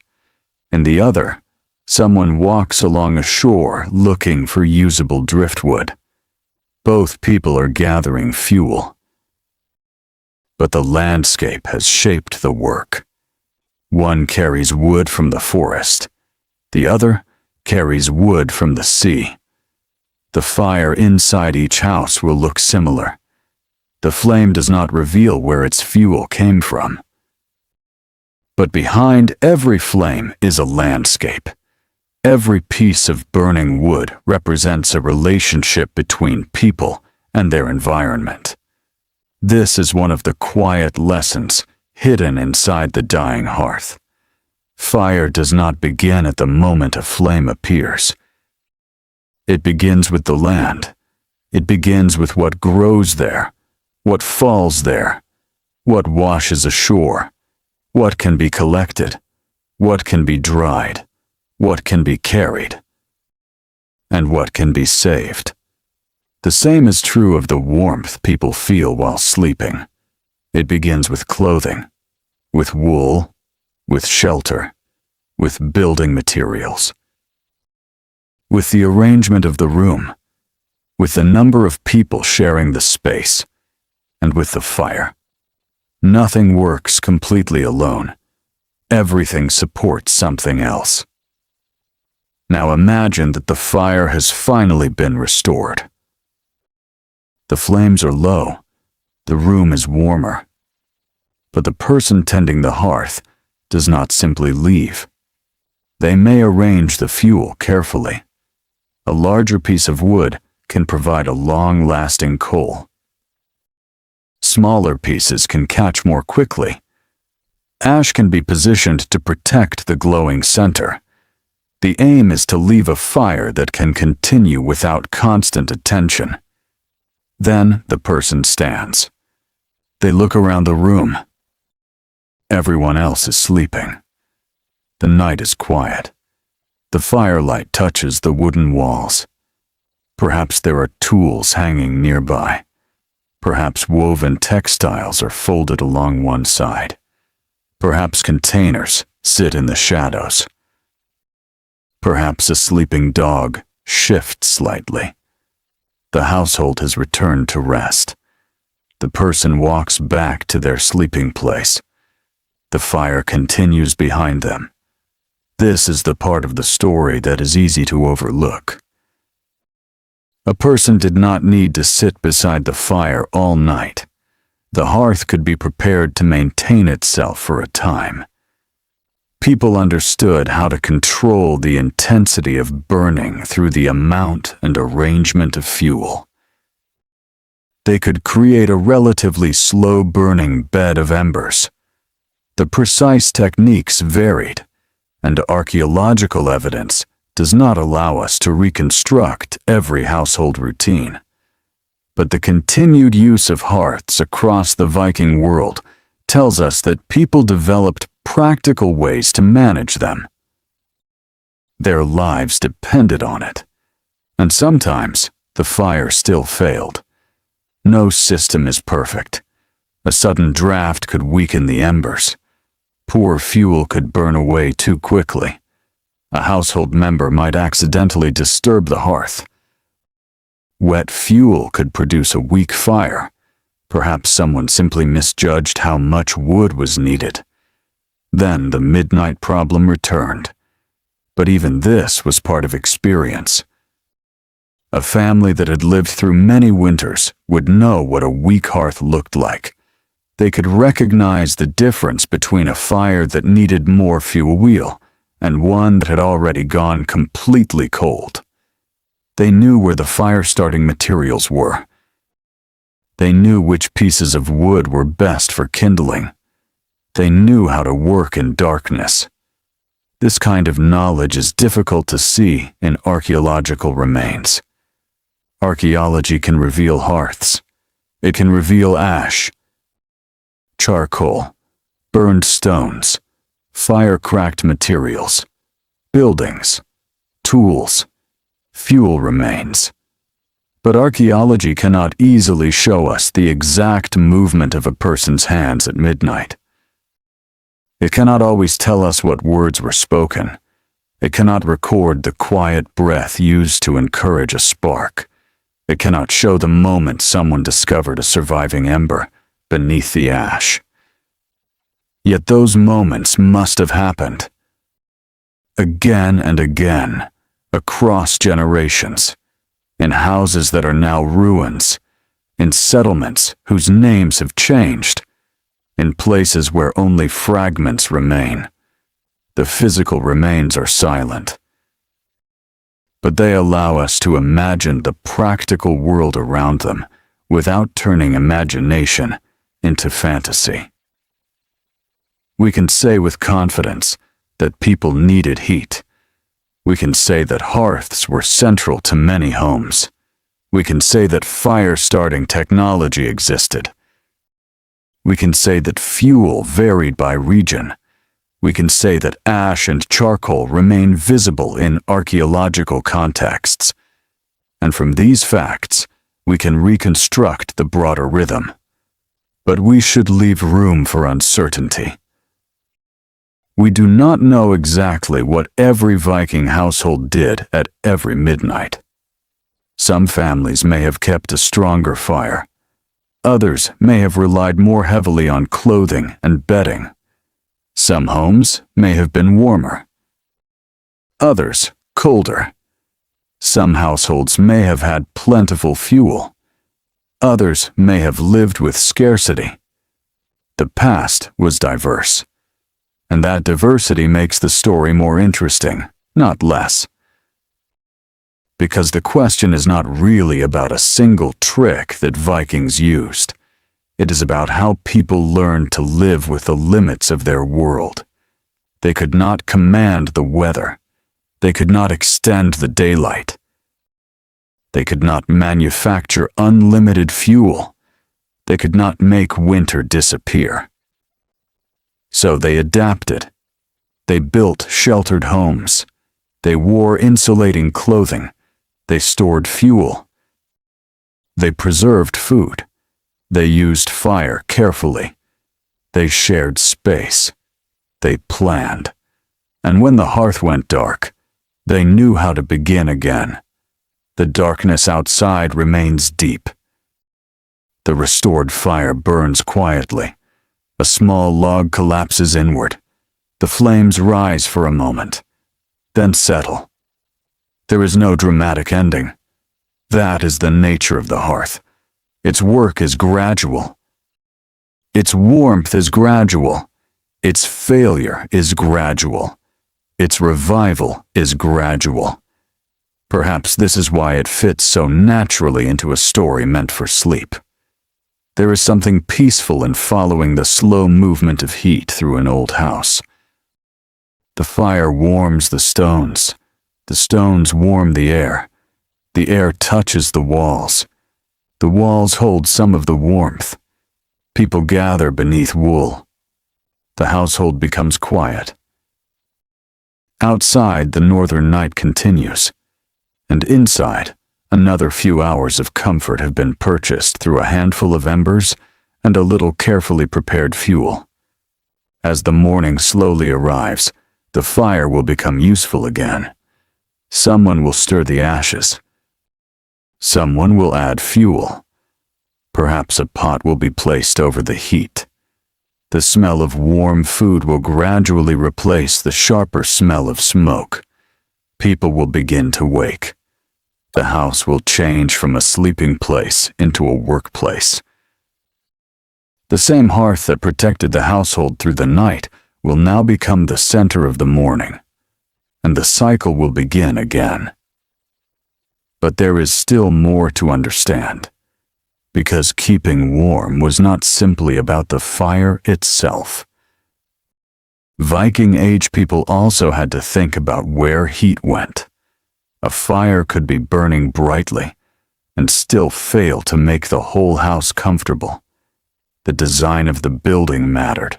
In the other, someone walks along a shore looking for usable driftwood. Both people are gathering fuel. But the landscape has shaped the work. One carries wood from the forest. The other carries wood from the sea. The fire inside each house will look similar. The flame does not reveal where its fuel came from. But behind every flame is a landscape. Every piece of burning wood represents a relationship between people and their environment. This is one of the quiet lessons hidden inside the dying hearth. Fire does not begin at the moment a flame appears. It begins with the land. It begins with what grows there, what falls there, what washes ashore, what can be collected, what can be dried, what can be carried, and what can be saved. The same is true of the warmth people feel while sleeping. It begins with clothing, with wool, with shelter, with building materials, with the arrangement of the room, with the number of people sharing the space, and with the fire. Nothing works completely alone. Everything supports something else. Now imagine that the fire has finally been restored. The flames are low. The room is warmer. But the person tending the hearth does not simply leave. They may arrange the fuel carefully. A larger piece of wood can provide a long-lasting coal. Smaller pieces can catch more quickly. Ash can be positioned to protect the glowing center. The aim is to leave a fire that can continue without constant attention. Then the person stands. They look around the room. Everyone else is sleeping. The night is quiet. The firelight touches the wooden walls. Perhaps there are tools hanging nearby. Perhaps woven textiles are folded along one side. Perhaps containers sit in the shadows. Perhaps a sleeping dog shifts slightly. The household has returned to rest. The person walks back to their sleeping place. The fire continues behind them. This is the part of the story that is easy to overlook. A person did not need to sit beside the fire all night. The hearth could be prepared to maintain itself for a time. People understood how to control the intensity of burning through the amount and arrangement of fuel. They could create a relatively slow-burning bed of embers. The precise techniques varied, and archaeological evidence does not allow us to reconstruct every household routine. But the continued use of hearths across the Viking world tells us that people developed practical ways to manage them. Their lives depended on it, and sometimes the fire still failed. No system is perfect. A sudden draft could weaken the embers. Poor fuel could burn away too quickly. A household member might accidentally disturb the hearth. Wet fuel could produce a weak fire. Perhaps someone simply misjudged how much wood was needed. Then the midnight problem returned. But even this was part of experience. A family that had lived through many winters would know what a weak hearth looked like. They could recognize the difference between a fire that needed more fuel and one that had already gone completely cold. They knew where the fire-starting materials were. They knew which pieces of wood were best for kindling. They knew how to work in darkness. This kind of knowledge is difficult to see in archaeological remains. Archaeology can reveal hearths. It can reveal ash, charcoal, burned stones, fire-cracked materials, buildings, tools, fuel remains. But archaeology cannot easily show us the exact movement of a person's hands at midnight. It cannot always tell us what words were spoken. It cannot record the quiet breath used to encourage a spark. It cannot show the moment someone discovered a surviving ember beneath the ash. Yet those moments must have happened. Again and again, across generations, in houses that are now ruins, in settlements whose names have changed, in places where only fragments remain. The physical remains are silent, but they allow us to imagine the practical world around them without turning imagination into fantasy. We can say with confidence that people needed heat. We can say that hearths were central to many homes. We can say that fire-starting technology existed. We can say that fuel varied by region. We can say that ash and charcoal remain visible in archaeological contexts. And from these facts, we can reconstruct the broader rhythm. But we should leave room for uncertainty. We do not know exactly what every Viking household did at every midnight. Some families may have kept a stronger fire. Others may have relied more heavily on clothing and bedding. Some homes may have been warmer. Others, colder. Some households may have had plentiful fuel. Others may have lived with scarcity. The past was diverse. And that diversity makes the story more interesting, not less. Because the question is not really about a single trick that Vikings used. It is about how people learned to live with the limits of their world. They could not command the weather. They could not extend the daylight. They could not manufacture unlimited fuel. They could not make winter disappear. So they adapted. They built sheltered homes. They wore insulating clothing. They stored fuel. They preserved food. They used fire carefully. They shared space. They planned. And when the hearth went dark, they knew how to begin again. The darkness outside remains deep. The restored fire burns quietly. A small log collapses inward. The flames rise for a moment, then settle. There is no dramatic ending. That is the nature of the hearth. Its work is gradual. Its warmth is gradual. Its failure is gradual. Its revival is gradual. Perhaps this is why it fits so naturally into a story meant for sleep. There is something peaceful in following the slow movement of heat through an old house. The fire warms the stones. The stones warm the air. The air touches the walls. The walls hold some of the warmth. People gather beneath wool. The household becomes quiet. Outside, the northern night continues. And inside, another few hours of comfort have been purchased through a handful of embers and a little carefully prepared fuel. As the morning slowly arrives, the fire will become useful again. Someone will stir the ashes. Someone will add fuel. Perhaps a pot will be placed over the heat. The smell of warm food will gradually replace the sharper smell of smoke. People will begin to wake. The house will change from a sleeping place into a workplace. The same hearth that protected the household through the night will now become the center of the morning, and the cycle will begin again. But there is still more to understand, because keeping warm was not simply about the fire itself. Viking Age people also had to think about where heat went. A fire could be burning brightly and still fail to make the whole house comfortable. The design of the building mattered.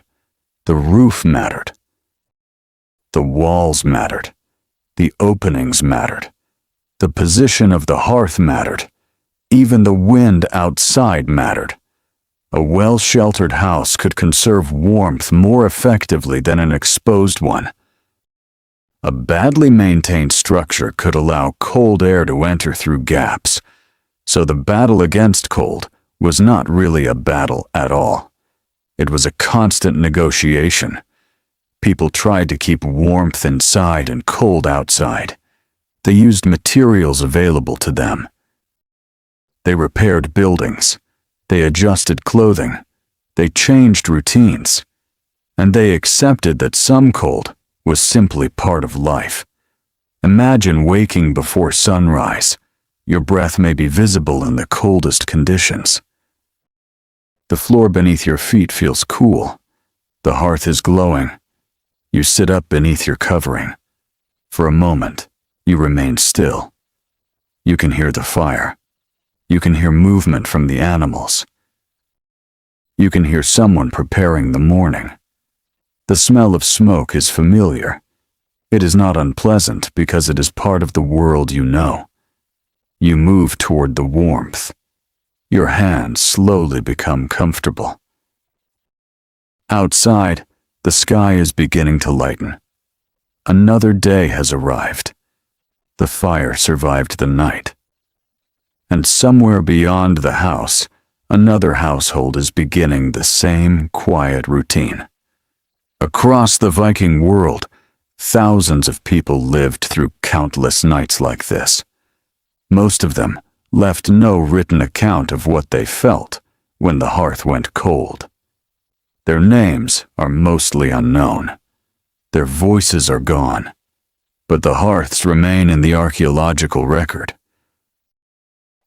The roof mattered. The walls mattered. The openings mattered. The position of the hearth mattered. Even the wind outside mattered. A well-sheltered house could conserve warmth more effectively than an exposed one. A badly maintained structure could allow cold air to enter through gaps, so the battle against cold was not really a battle at all. It was a constant negotiation. People tried to keep warmth inside and cold outside. They used materials available to them. They repaired buildings. They adjusted clothing. They changed routines. And they accepted that some cold was simply part of life. Imagine waking before sunrise. Your breath may be visible in the coldest conditions. The floor beneath your feet feels cool. The hearth is glowing. You sit up beneath your covering. For a moment, you remain still. You can hear the fire. You can hear movement from the animals. You can hear someone preparing the morning. The smell of smoke is familiar. It is not unpleasant because it is part of the world you know. You move toward the warmth. Your hands slowly become comfortable. Outside, the sky is beginning to lighten. Another day has arrived. The fire survived the night. And somewhere beyond the house, another household is beginning the same quiet routine. Across the Viking world, thousands of people lived through countless nights like this. Most of them left no written account of what they felt when the hearth went cold. Their names are mostly unknown. Their voices are gone, but the hearths remain in the archaeological record.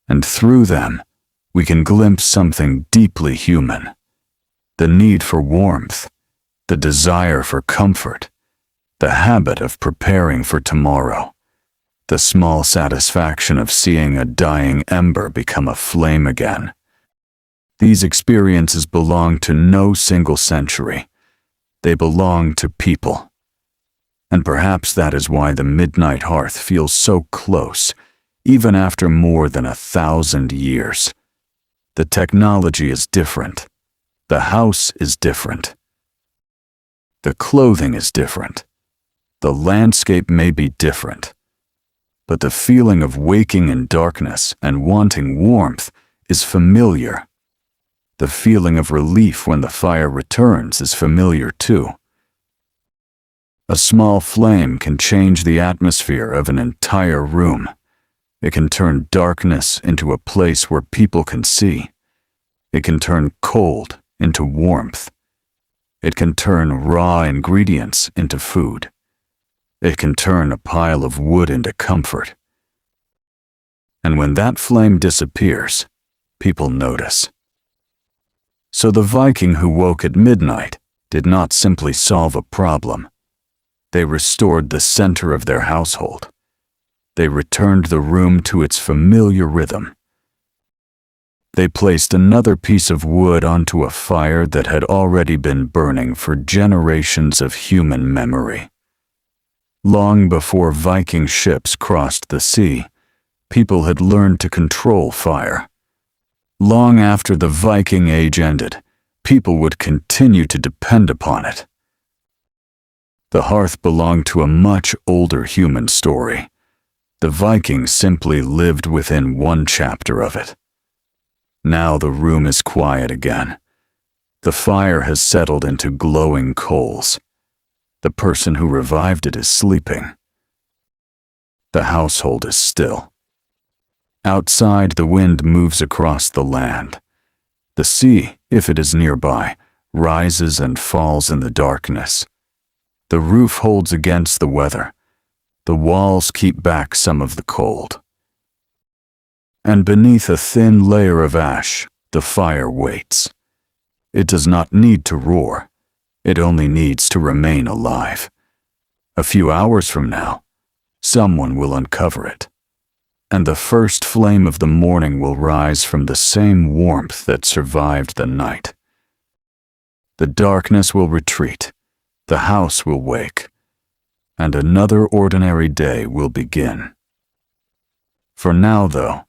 And through them, we can glimpse something deeply human. The need for warmth, the desire for comfort, the habit of preparing for tomorrow, the small satisfaction of seeing a dying ember become a flame again. These experiences belong to no single century. They belong to people. And perhaps that is why the midnight hearth feels so close, even after more than 1,000 years. The technology is different. The house is different. The clothing is different. The landscape may be different. But the feeling of waking in darkness and wanting warmth is familiar. The feeling of relief when the fire returns is familiar too. A small flame can change the atmosphere of an entire room. It can turn darkness into a place where people can see. It can turn cold into warmth. It can turn raw ingredients into food. It can turn a pile of wood into comfort. And when that flame disappears, people notice. So the Viking who woke at midnight did not simply solve a problem. They restored the center of their household. They returned the room to its familiar rhythm. They placed another piece of wood onto a fire that had already been burning for generations of human memory. Long before Viking ships crossed the sea, people had learned to control fire. Long after the Viking Age ended, people would continue to depend upon it. The hearth belonged to a much older human story. The Vikings simply lived within one chapter of it. Now the room is quiet again. The fire has settled into glowing coals. The person who revived it is sleeping. The household is still. Outside, the wind moves across the land. The sea, if it is nearby, rises and falls in the darkness. The roof holds against the weather. The walls keep back some of the cold. And beneath a thin layer of ash, the fire waits. It does not need to roar. It only needs to remain alive. A few hours from now, someone will uncover it, and the first flame of the morning will rise from the same warmth that survived the night. The darkness will retreat, the house will wake, and another ordinary day will begin. For now, though,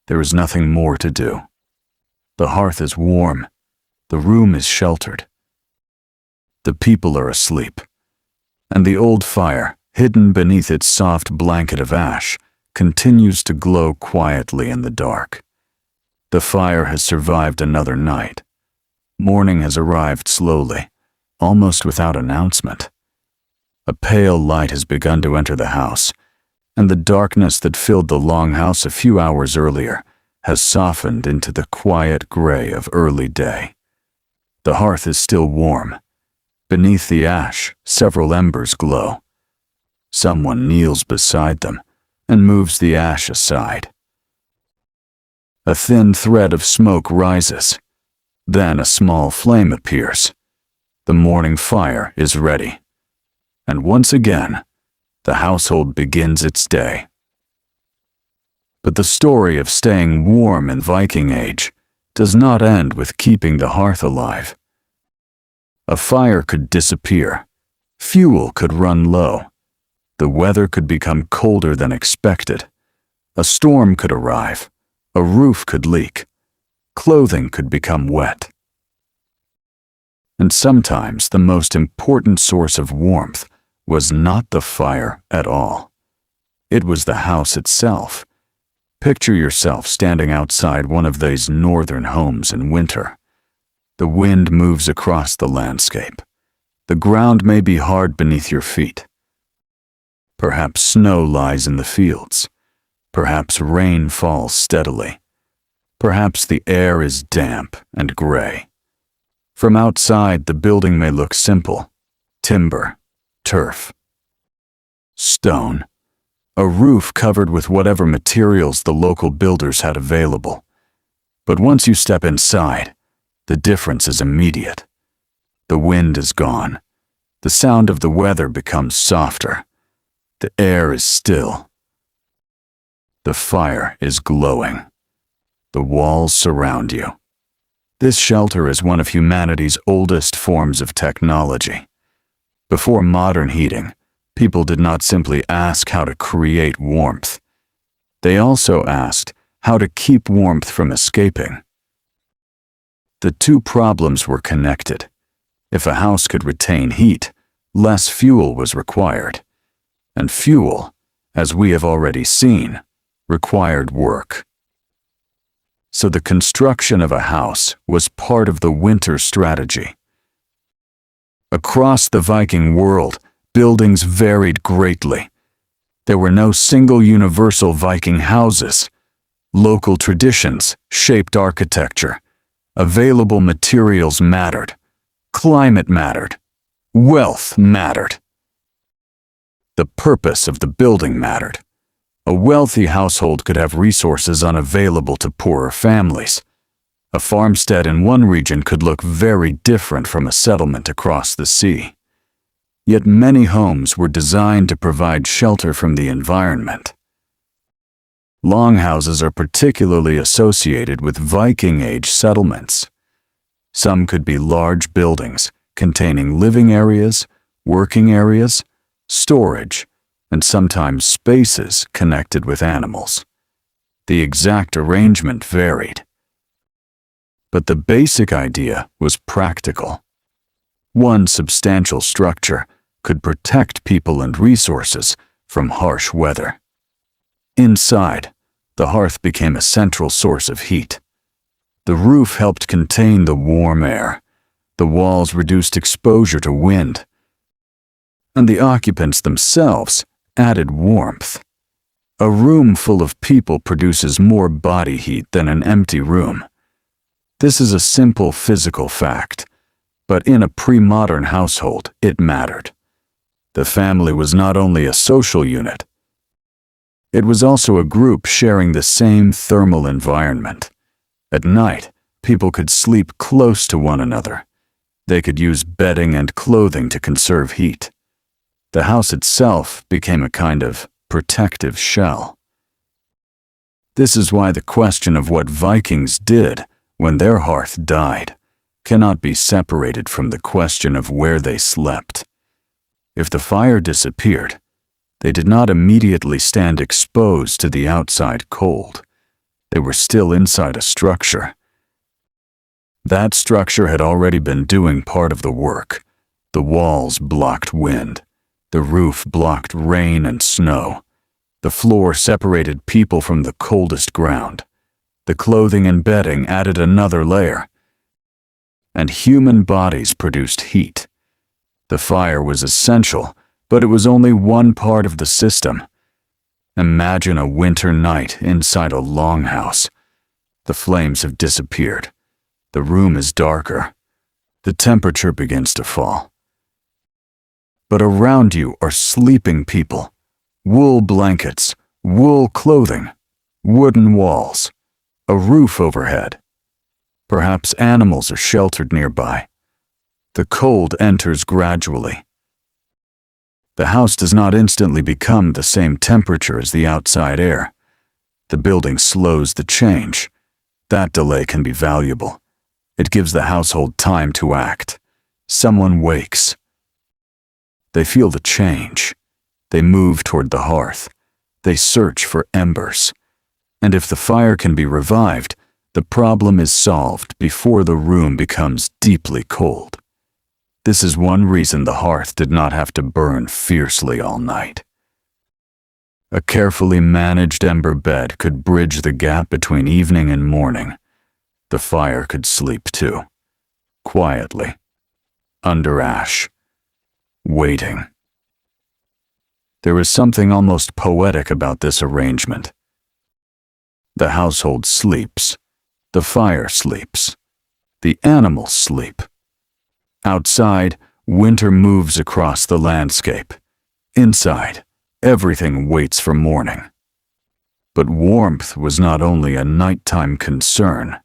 there is nothing more to do. The hearth is warm, the room is sheltered. The people are asleep, and the old fire, hidden beneath its soft blanket of ash, continues to glow quietly in the dark. The fire has survived another night. Morning has arrived slowly, almost without announcement. A pale light has begun to enter the house, and the darkness that filled the long house a few hours earlier has softened into the quiet gray of early day. The hearth is still warm. Beneath the ash, several embers glow. Someone kneels beside them and moves the ash aside. A thin thread of smoke rises. Then a small flame appears. The morning fire is ready. And once again, the household begins its day. But the story of staying warm in Viking Age does not end with keeping the hearth alive. A fire could disappear. Fuel could run low. The weather could become colder than expected. A storm could arrive. A roof could leak. Clothing could become wet. And sometimes the most important source of warmth was not the fire at all. It was the house itself. Picture yourself standing outside one of these northern homes in winter. The wind moves across the landscape. The ground may be hard beneath your feet. Perhaps snow lies in the fields. Perhaps rain falls steadily. Perhaps the air is damp and gray. From outside, the building may look simple: timber, turf, stone, a roof covered with whatever materials the local builders had available. But once you step inside, the difference is immediate. The wind is gone. The sound of the weather becomes softer. The air is still. The fire is glowing. The walls surround you. This shelter is one of humanity's oldest forms of technology. Before modern heating, people did not simply ask how to create warmth. They also asked how to keep warmth from escaping. The two problems were connected. If a house could retain heat, less fuel was required. And fuel, as we have already seen, required work. So the construction of a house was part of the winter strategy. Across the Viking world, buildings varied greatly. There were no single universal Viking houses. Local traditions shaped architecture. Available materials mattered. Climate mattered. Wealth mattered. The purpose of the building mattered. A wealthy household could have resources unavailable to poorer families. A farmstead in one region could look very different from a settlement across the sea. Yet many homes were designed to provide shelter from the environment. Longhouses are particularly associated with Viking Age settlements. Some could be large buildings containing living areas, working areas, storage, and sometimes spaces connected with animals. The exact arrangement varied. But the basic idea was practical. One substantial structure could protect people and resources from harsh weather. Inside, the hearth became a central source of heat. The roof helped contain the warm air. The walls reduced exposure to wind. And the occupants themselves added warmth. A room full of people produces more body heat than an empty room. This is a simple physical fact, but in a pre-modern household, it mattered. The family was not only a social unit, it was also a group sharing the same thermal environment. At night, people could sleep close to one another. They could use bedding and clothing to conserve heat. The house itself became a kind of protective shell. This is why the question of what Vikings did when their hearth died cannot be separated from the question of where they slept. If the fire disappeared, they did not immediately stand exposed to the outside cold. They were still inside a structure. That structure had already been doing part of the work. The walls blocked wind. The roof blocked rain and snow. The floor separated people from the coldest ground. The clothing and bedding added another layer. And human bodies produced heat. The fire was essential, but it was only one part of the system. Imagine a winter night inside a longhouse. The flames have disappeared. The room is darker. The temperature begins to fall. But around you are sleeping people. Wool blankets, wool clothing, wooden walls, a roof overhead. Perhaps animals are sheltered nearby. The cold enters gradually. The house does not instantly become the same temperature as the outside air. The building slows the change. That delay can be valuable. It gives the household time to act. Someone wakes. They feel the change. They move toward the hearth. They search for embers. And if the fire can be revived, the problem is solved before the room becomes deeply cold. This is one reason the hearth did not have to burn fiercely all night. A carefully managed ember bed could bridge the gap between evening and morning. The fire could sleep too, quietly, under ash, waiting. There is something almost poetic about this arrangement. The household sleeps. The fire sleeps. The animals sleep. Outside, winter moves across the landscape. Inside, everything waits for morning. But warmth was not only a nighttime concern.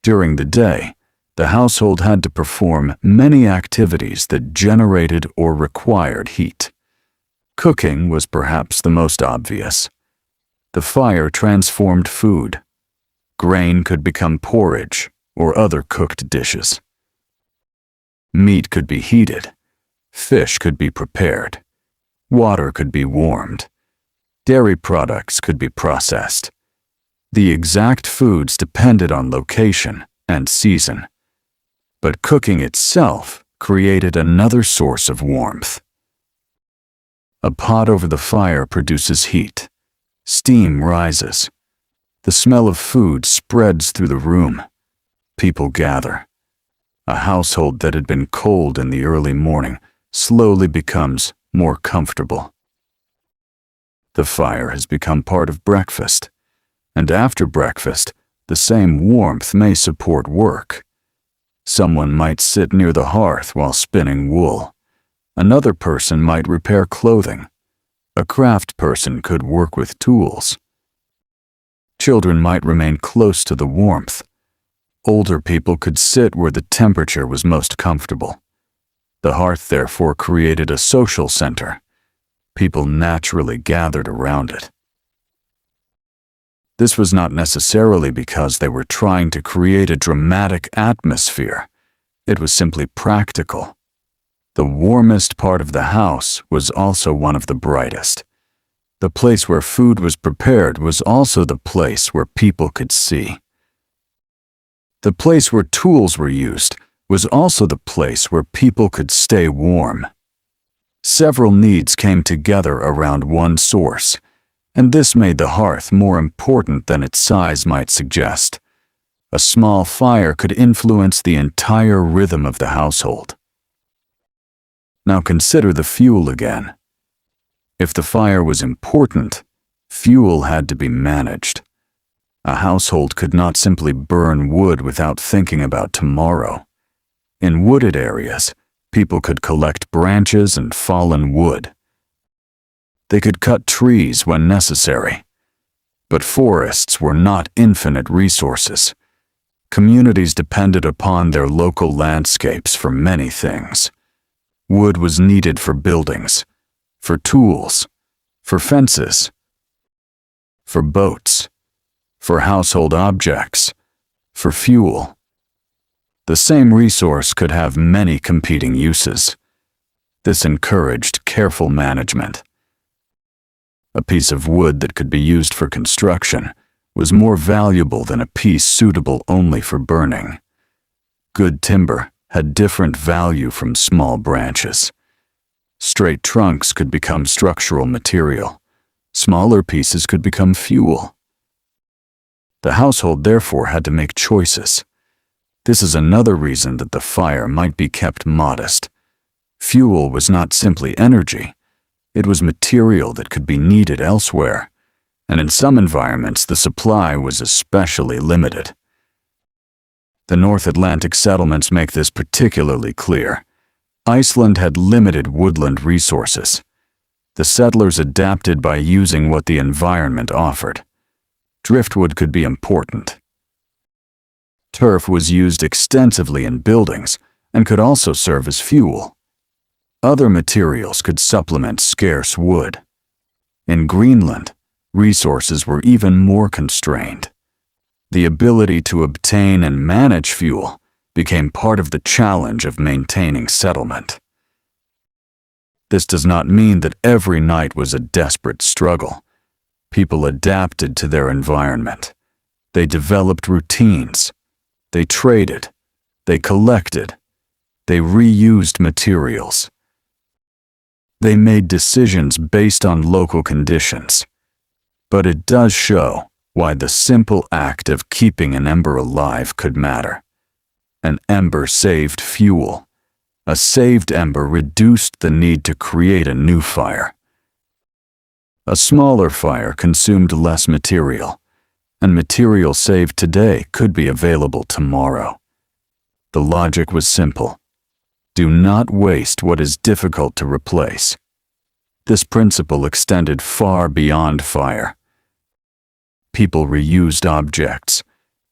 During the day, the household had to perform many activities that generated or required heat. Cooking was perhaps the most obvious. The fire transformed food. Grain could become porridge or other cooked dishes. Meat could be heated. Fish could be prepared. Water could be warmed. Dairy products could be processed. The exact foods depended on location and season. But cooking itself created another source of warmth. A pot over the fire produces heat. Steam rises. The smell of food spreads through the room. People gather. A household that had been cold in the early morning slowly becomes more comfortable. The fire has become part of breakfast, and after breakfast, the same warmth may support work. Someone might sit near the hearth while spinning wool. Another person might repair clothing. A craft person could work with tools. Children might remain close to the warmth. Older people could sit where the temperature was most comfortable. The hearth therefore created a social center. People naturally gathered around it. This was not necessarily because they were trying to create a dramatic atmosphere. It was simply practical. The warmest part of the house was also one of the brightest. The place where food was prepared was also the place where people could see. The place where tools were used was also the place where people could stay warm. Several needs came together around one source, and this made the hearth more important than its size might suggest. A small fire could influence the entire rhythm of the household. Now consider the fuel again. If the fire was important, fuel had to be managed. A household could not simply burn wood without thinking about tomorrow. In wooded areas, people could collect branches and fallen wood. They could cut trees when necessary. But forests were not infinite resources. Communities depended upon their local landscapes for many things. Wood was needed for buildings, for tools, for fences, for boats, for household objects, for fuel. The same resource could have many competing uses. This encouraged careful management. A piece of wood that could be used for construction was more valuable than a piece suitable only for burning. Good timber had different value from small branches. Straight trunks could become structural material. Smaller pieces could become fuel. The household therefore had to make choices. This is another reason that the fire might be kept modest. Fuel was not simply energy. It was material that could be needed elsewhere, and in some environments the supply was especially limited. The North Atlantic settlements make this particularly clear. Iceland had limited woodland resources. The settlers adapted by using what the environment offered. Driftwood could be important. Turf was used extensively in buildings and could also serve as fuel. Other materials could supplement scarce wood. In Greenland, resources were even more constrained. The ability to obtain and manage fuel became part of the challenge of maintaining settlement. This does not mean that every night was a desperate struggle. People adapted to their environment. They developed routines. They traded. They collected. They reused materials. They made decisions based on local conditions. But it does show why the simple act of keeping an ember alive could matter. An ember saved fuel. A saved ember reduced the need to create a new fire. A smaller fire consumed less material, and material saved today could be available tomorrow. The logic was simple. Do not waste what is difficult to replace. This principle extended far beyond fire. People reused objects.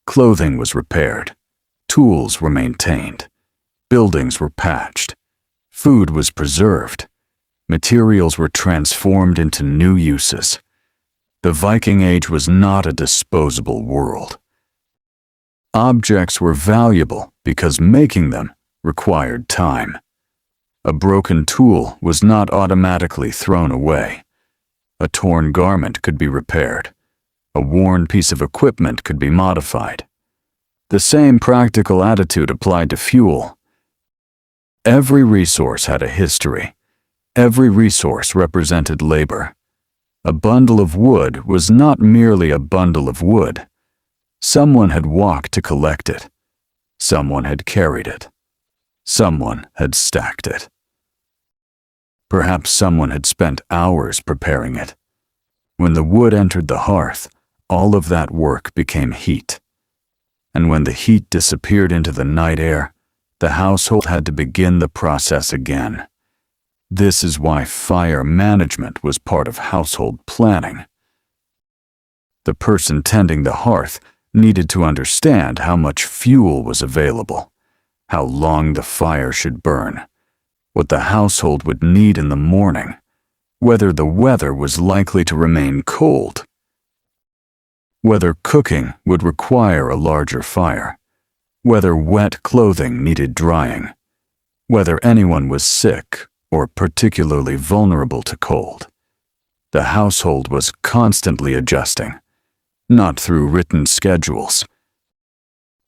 Clothing was repaired. Tools were maintained. Buildings were patched. Food was preserved. Materials were transformed into new uses. The Viking Age was not a disposable world. Objects were valuable because making them required time. A broken tool was not automatically thrown away. A torn garment could be repaired. A worn piece of equipment could be modified. The same practical attitude applied to fuel. Every resource had a history. Every resource represented labor. A bundle of wood was not merely a bundle of wood. Someone had walked to collect it. Someone had carried it. Someone had stacked it. Perhaps someone had spent hours preparing it. When the wood entered the hearth, all of that work became heat. And when the heat disappeared into the night air, the household had to begin the process again. This is why fire management was part of household planning. The person tending the hearth needed to understand how much fuel was available, how long the fire should burn, what the household would need in the morning, whether the weather was likely to remain cold, whether cooking would require a larger fire, whether wet clothing needed drying, whether anyone was sick or particularly vulnerable to cold. The household was constantly adjusting, not through written schedules,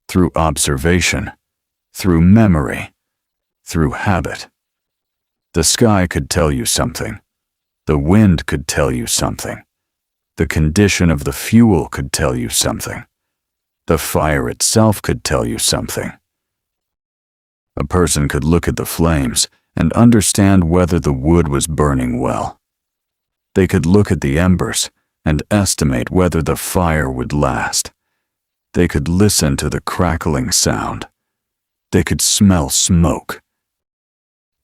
through observation, through memory, through habit. The sky could tell you something. The wind could tell you something. The condition of the fuel could tell you something. The fire itself could tell you something. A person could look at the flames and understand whether the wood was burning well. They could look at the embers and estimate whether the fire would last. They could listen to the crackling sound. They could smell smoke.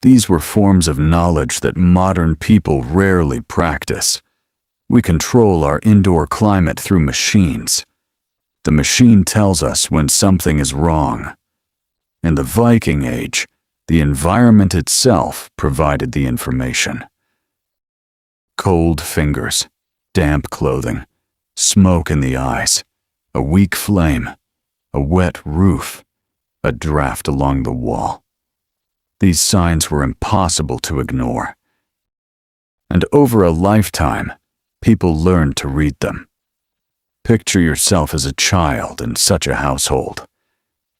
These were forms of knowledge that modern people rarely practice. We control our indoor climate through machines. The machine tells us when something is wrong. In the Viking Age, the environment itself provided the information. Cold fingers, damp clothing, smoke in the eyes, a weak flame, a wet roof, a draft along the wall. These signs were impossible to ignore. And over a lifetime, people learned to read them. Picture yourself as a child in such a household.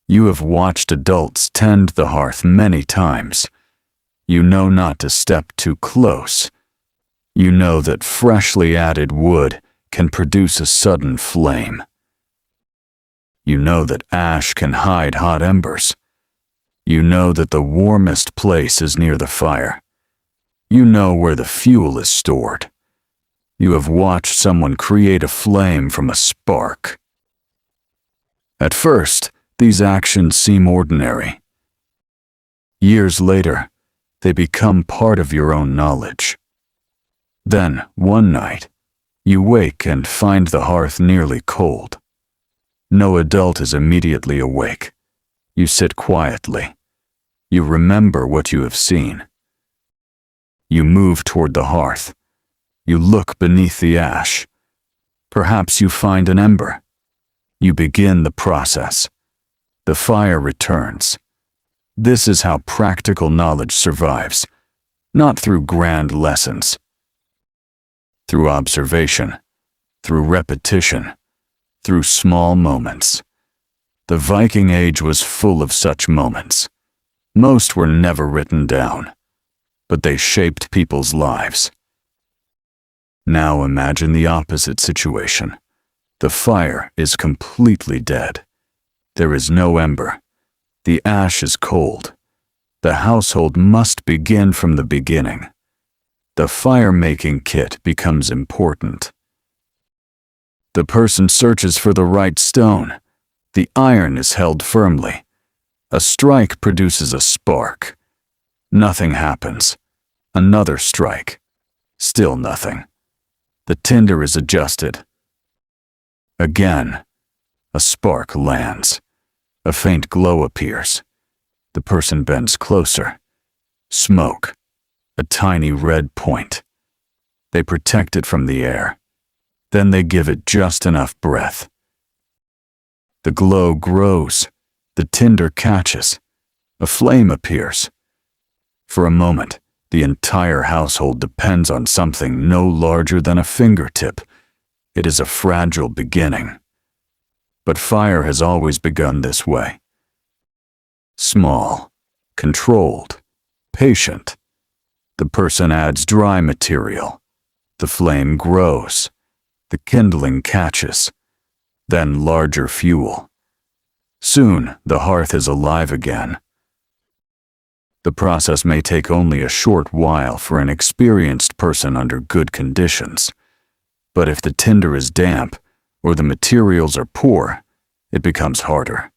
You have watched adults tend the hearth many times. You know not to step too close. You know that freshly added wood can produce a sudden flame. You know that ash can hide hot embers. You know that the warmest place is near the fire. You know where the fuel is stored. You have watched someone create a flame from a spark. At first, these actions seem ordinary. Years later, they become part of your own knowledge. Then, one night, you wake and find the hearth nearly cold. No adult is immediately awake. You sit quietly. You remember what you have seen. You move toward the hearth. You look beneath the ash. Perhaps you find an ember. You begin the process. The fire returns. This is how practical knowledge survives, not through grand lessons. Through observation, through repetition, through small moments. The Viking Age was full of such moments. Most were never written down, but they shaped people's lives. Now imagine the opposite situation. The fire is completely dead. There is no ember. The ash is cold. The household must begin from the beginning. The fire-making kit becomes important. The person searches for the right stone. The iron is held firmly. A strike produces a spark. Nothing happens. Another strike. Still nothing. The tinder is adjusted. Again, a spark lands. A faint glow appears. The person bends closer. Smoke. A tiny red point. They protect it from the air. Then they give it just enough breath. The glow grows. The tinder catches. A flame appears. For a moment, the entire household depends on something no larger than a fingertip. It is a fragile beginning. But fire has always begun this way. Small, controlled, patient. The person adds dry material. The flame grows. The kindling catches. Then larger fuel. Soon, the hearth is alive again. The process may take only a short while for an experienced person under good conditions. But if the tinder is damp, or the materials are poor, it becomes harder.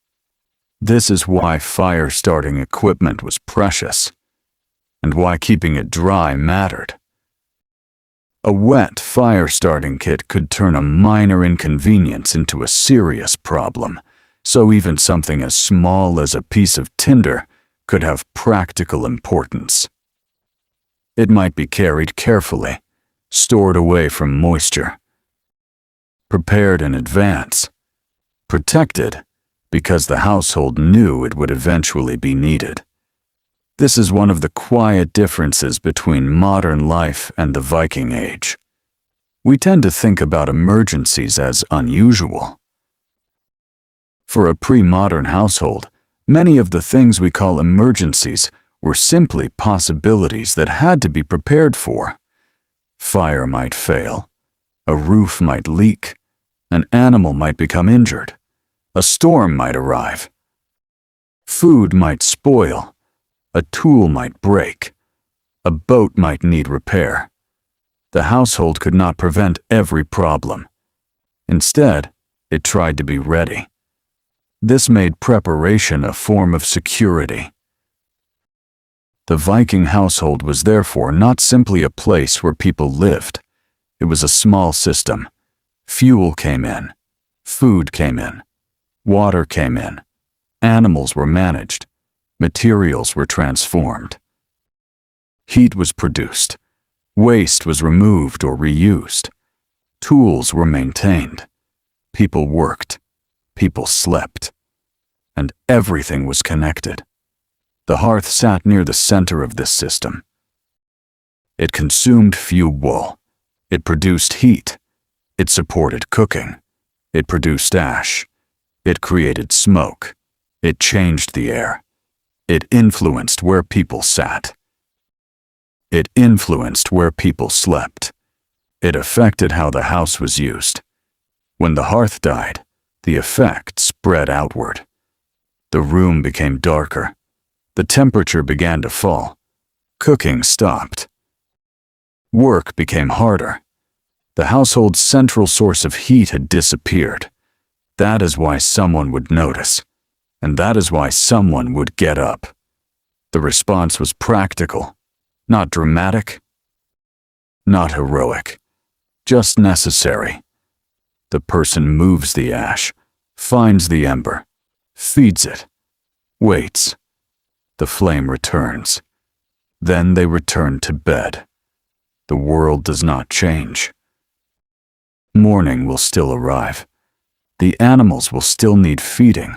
This is why fire-starting equipment was precious, and why keeping it dry mattered. A wet fire-starting kit could turn a minor inconvenience into a serious problem, so even something as small as a piece of tinder could have practical importance. It might be carried carefully, stored away from moisture, prepared in advance, protected because the household knew it would eventually be needed. This is one of the quiet differences between modern life and the Viking Age. We tend to think about emergencies as unusual. For a pre-modern household, many of the things we call emergencies were simply possibilities that had to be prepared for. Fire might fail, a roof might leak, an animal might become injured, a storm might arrive, food might spoil, a tool might break, a boat might need repair. The household could not prevent every problem. Instead, it tried to be ready. This made preparation a form of security. The Viking household was therefore not simply a place where people lived. It was a small system. Fuel came in. Food came in. Water came in. Animals were managed. Materials were transformed. Heat was produced. Waste was removed or reused. Tools were maintained. People worked. People slept. And everything was connected. The hearth sat near the center of this system. It consumed fuel. It produced heat. It supported cooking. It produced ash. It created smoke. It changed the air. It influenced where people sat. It influenced where people slept. It affected how the house was used. When the hearth died, the effect spread outward. The room became darker. The temperature began to fall. Cooking stopped. Work became harder. The household's central source of heat had disappeared. That is why someone would notice, and that is why someone would get up. The response was practical, not dramatic, not heroic, just necessary. The person moves the ash, finds the ember, feeds it, waits. The flame returns. Then they return to bed. The world does not change. Morning will still arrive. The animals will still need feeding.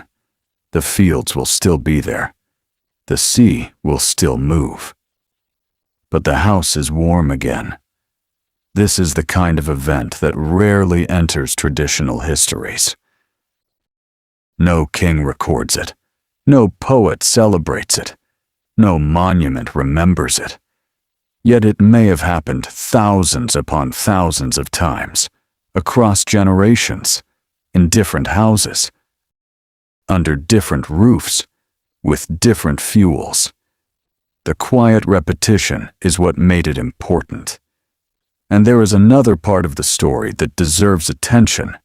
The fields will still be there. The sea will still move. But the house is warm again. This is the kind of event that rarely enters traditional histories. No king records it. No poet celebrates it. No monument remembers it. Yet it may have happened thousands upon thousands of times, across generations, in different houses, under different roofs, with different fuels. The quiet repetition is what made it important. And there is another part of the story that deserves attention: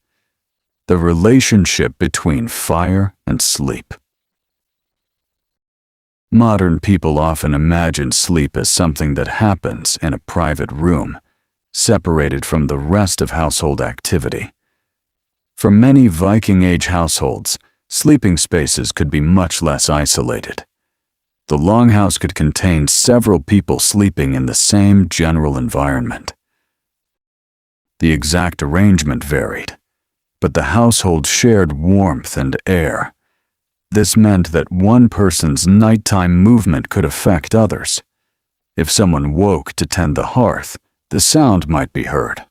the relationship between fire and sleep. Modern people often imagine sleep as something that happens in a private room, separated from the rest of household activity. For many Viking Age households, sleeping spaces could be much less isolated. The longhouse could contain several people sleeping in the same general environment. The exact arrangement varied, but the household shared warmth and air. This meant that one person's nighttime movement could affect others. If someone woke to tend the hearth, the sound might be heard.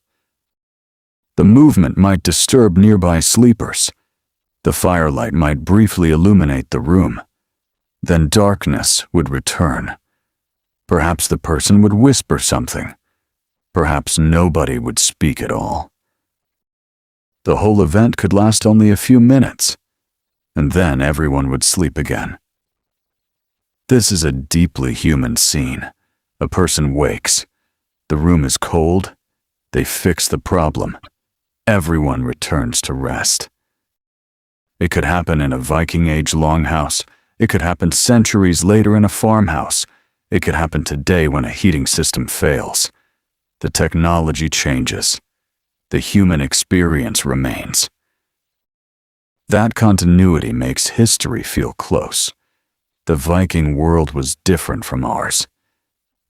The movement might disturb nearby sleepers. The firelight might briefly illuminate the room. Then darkness would return. Perhaps the person would whisper something. Perhaps nobody would speak at all. The whole event could last only a few minutes, and then everyone would sleep again. This is a deeply human scene. A person wakes. The room is cold. They fix the problem. Everyone returns to rest. It could happen in a Viking Age longhouse. It could happen centuries later in a farmhouse. It could happen today when a heating system fails. The technology changes. The human experience remains. That continuity makes history feel close. The Viking world was different from ours.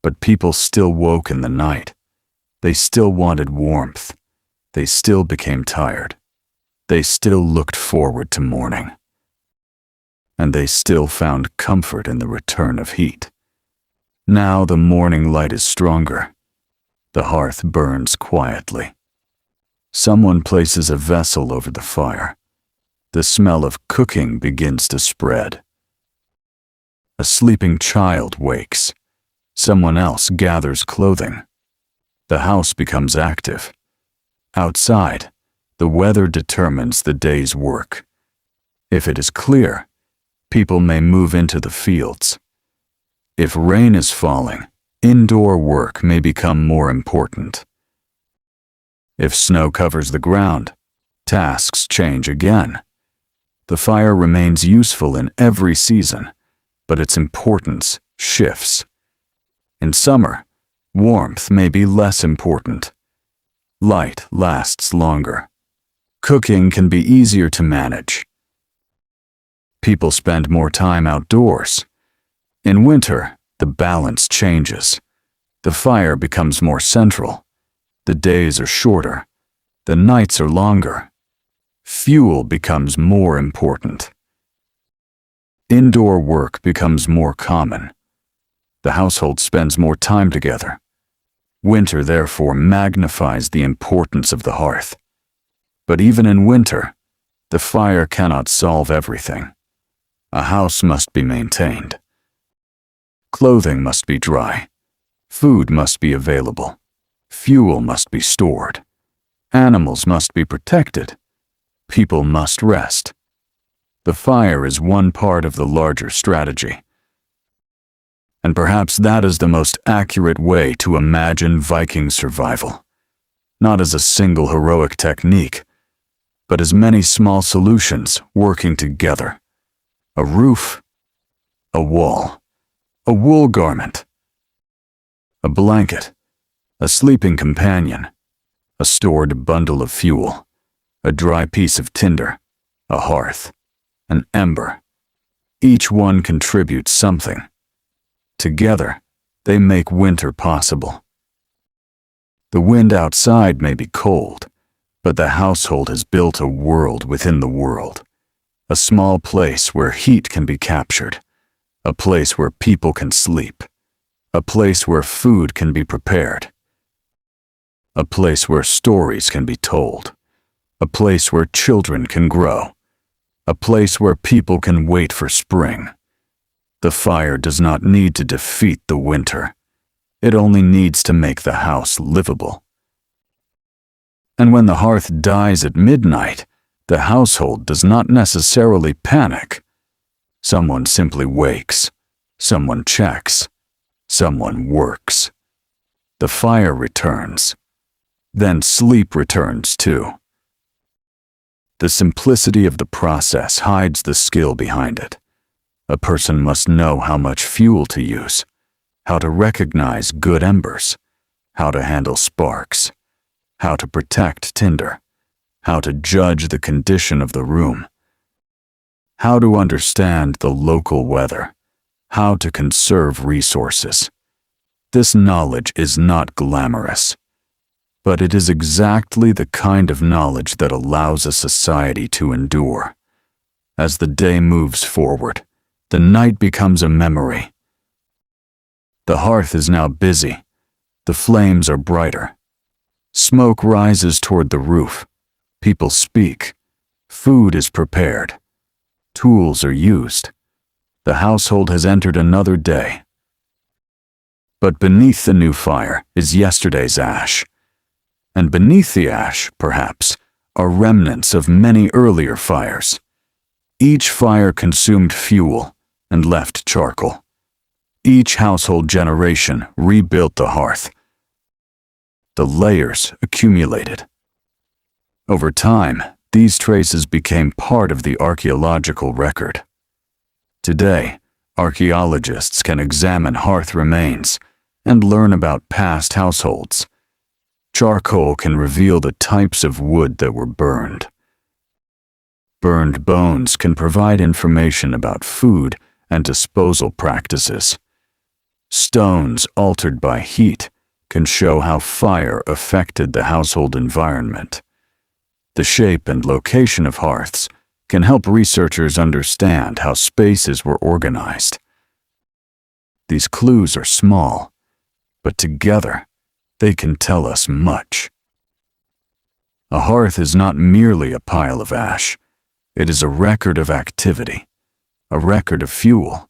But people still woke in the night. They still wanted warmth. They still became tired. They still looked forward to morning. And they still found comfort in the return of heat. Now the morning light is stronger. The hearth burns quietly. Someone places a vessel over the fire. The smell of cooking begins to spread. A sleeping child wakes. Someone else gathers clothing. The house becomes active. Outside, the weather determines the day's work. If it is clear, people may move into the fields. If rain is falling, indoor work may become more important. If snow covers the ground, tasks change again. The fire remains useful in every season, but its importance shifts. In summer, warmth may be less important. Light lasts longer. Cooking can be easier to manage. People spend more time outdoors. In winter, the balance changes. The fire becomes more central. The days are shorter. The nights are longer. Fuel becomes more important. Indoor work becomes more common. The household spends more time together. Winter, therefore, magnifies the importance of the hearth. But even in winter, the fire cannot solve everything. A house must be maintained. Clothing must be dry. Food must be available. Fuel must be stored. Animals must be protected. People must rest. The fire is one part of the larger strategy. And perhaps that is the most accurate way to imagine Viking survival. Not as a single heroic technique, but as many small solutions working together. A roof, a wall, a wool garment, a blanket, a sleeping companion, a stored bundle of fuel, a dry piece of tinder, a hearth, an ember. Each one contributes something. Together, they make winter possible. The wind outside may be cold, but the household has built a world within the world. A small place where heat can be captured. A place where people can sleep. A place where food can be prepared. A place where stories can be told. A place where children can grow. A place where people can wait for spring. The fire does not need to defeat the winter. It only needs to make the house livable. And when the hearth dies at midnight, the household does not necessarily panic. Someone simply wakes. Someone checks. Someone works. The fire returns. Then sleep returns too. The simplicity of the process hides the skill behind it. A person must know how much fuel to use, how to recognize good embers, how to handle sparks, how to protect tinder, how to judge the condition of the room, how to understand the local weather, how to conserve resources. This knowledge is not glamorous, but it is exactly the kind of knowledge that allows a society to endure. As the day moves forward, the night becomes a memory. The hearth is now busy. The flames are brighter. Smoke rises toward the roof. People speak. Food is prepared. Tools are used. The household has entered another day. But beneath the new fire is yesterday's ash. And beneath the ash, perhaps, are remnants of many earlier fires. Each fire consumed fuel and left charcoal. Each household generation rebuilt the hearth. The layers accumulated. Over time, these traces became part of the archaeological record. Today, archaeologists can examine hearth remains and learn about past households. Charcoal can reveal the types of wood that were burned. Burned bones can provide information about food and disposal practices. Stones altered by heat can show how fire affected the household environment. The shape and location of hearths can help researchers understand how spaces were organized. These clues are small, but together, they can tell us much. A hearth is not merely a pile of ash. It is a record of activity, a record of fuel,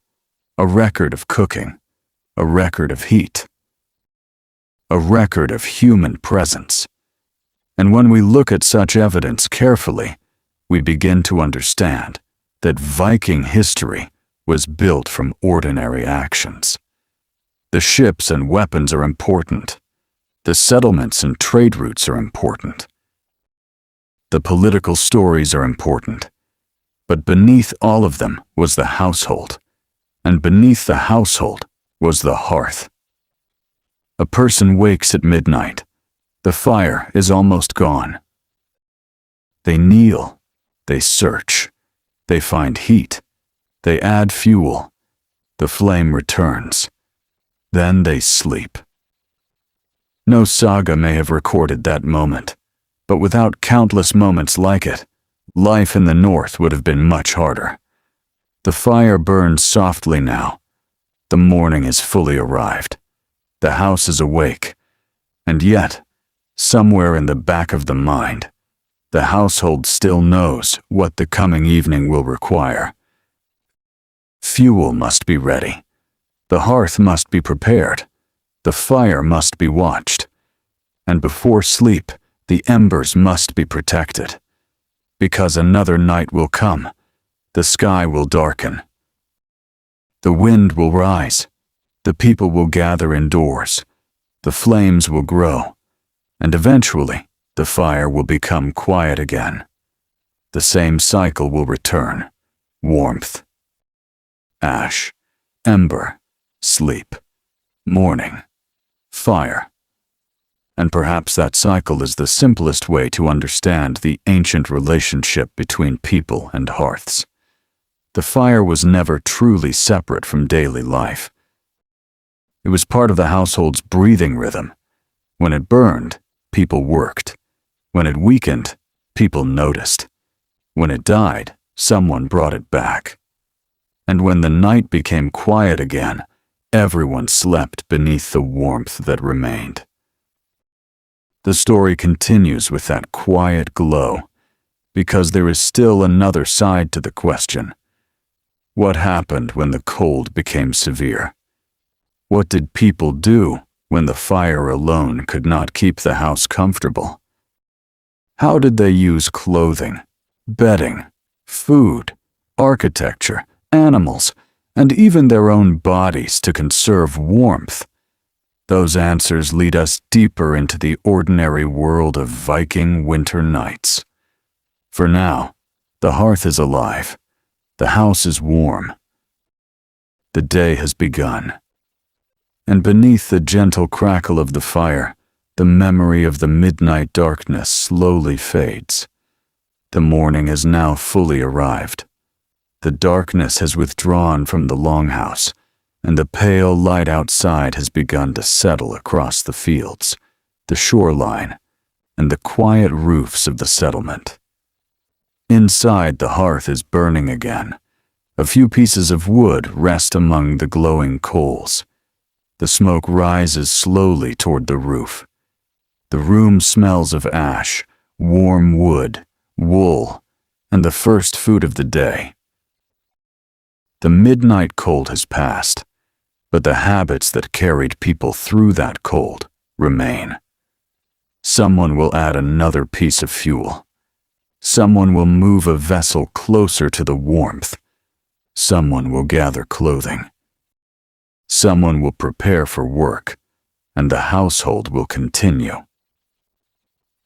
a record of cooking, a record of heat, a record of human presence. And when we look at such evidence carefully, we begin to understand that Viking history was built from ordinary actions. The ships and weapons are important. The settlements and trade routes are important. The political stories are important. But beneath all of them was the household, and beneath the household was the hearth. A person wakes at midnight. The fire is almost gone. They kneel, they search, they find heat, they add fuel, the flame returns. Then they sleep. No saga may have recorded that moment, but without countless moments like it, life in the north would have been much harder. The fire burns softly now. The morning is fully arrived. The house is awake. And yet, somewhere in the back of the mind, the household still knows what the coming evening will require. Fuel must be ready. The hearth must be prepared. The fire must be watched. And before sleep, the embers must be protected. Because another night will come. The sky will darken. The wind will rise. The people will gather indoors. The flames will grow. And eventually, the fire will become quiet again. The same cycle will return. Warmth, ash, ember, sleep, morning, fire. And perhaps that cycle is the simplest way to understand the ancient relationship between people and hearths. The fire was never truly separate from daily life. It was part of the household's breathing rhythm. When it burned, people worked. When it weakened, people noticed. When it died, someone brought it back. And when the night became quiet again, everyone slept beneath the warmth that remained. The story continues with that quiet glow, because there is still another side to the question. What happened when the cold became severe? What did people do when the fire alone could not keep the house comfortable? How did they use clothing, bedding, food, architecture, animals, and even their own bodies to conserve warmth? Those answers lead us deeper into the ordinary world of Viking winter nights. For now, the hearth is alive. The house is warm. The day has begun. And beneath the gentle crackle of the fire, the memory of the midnight darkness slowly fades. The morning has now fully arrived. The darkness has withdrawn from the longhouse, and the pale light outside has begun to settle across the fields, the shoreline, and the quiet roofs of the settlement. Inside, the hearth is burning again. A few pieces of wood rest among the glowing coals. The smoke rises slowly toward the roof. The room smells of ash, warm wood, wool, and the first food of the day. The midnight cold has passed, but the habits that carried people through that cold remain. Someone will add another piece of fuel. Someone will move a vessel closer to the warmth. Someone will gather clothing. Someone will prepare for work, and the household will continue.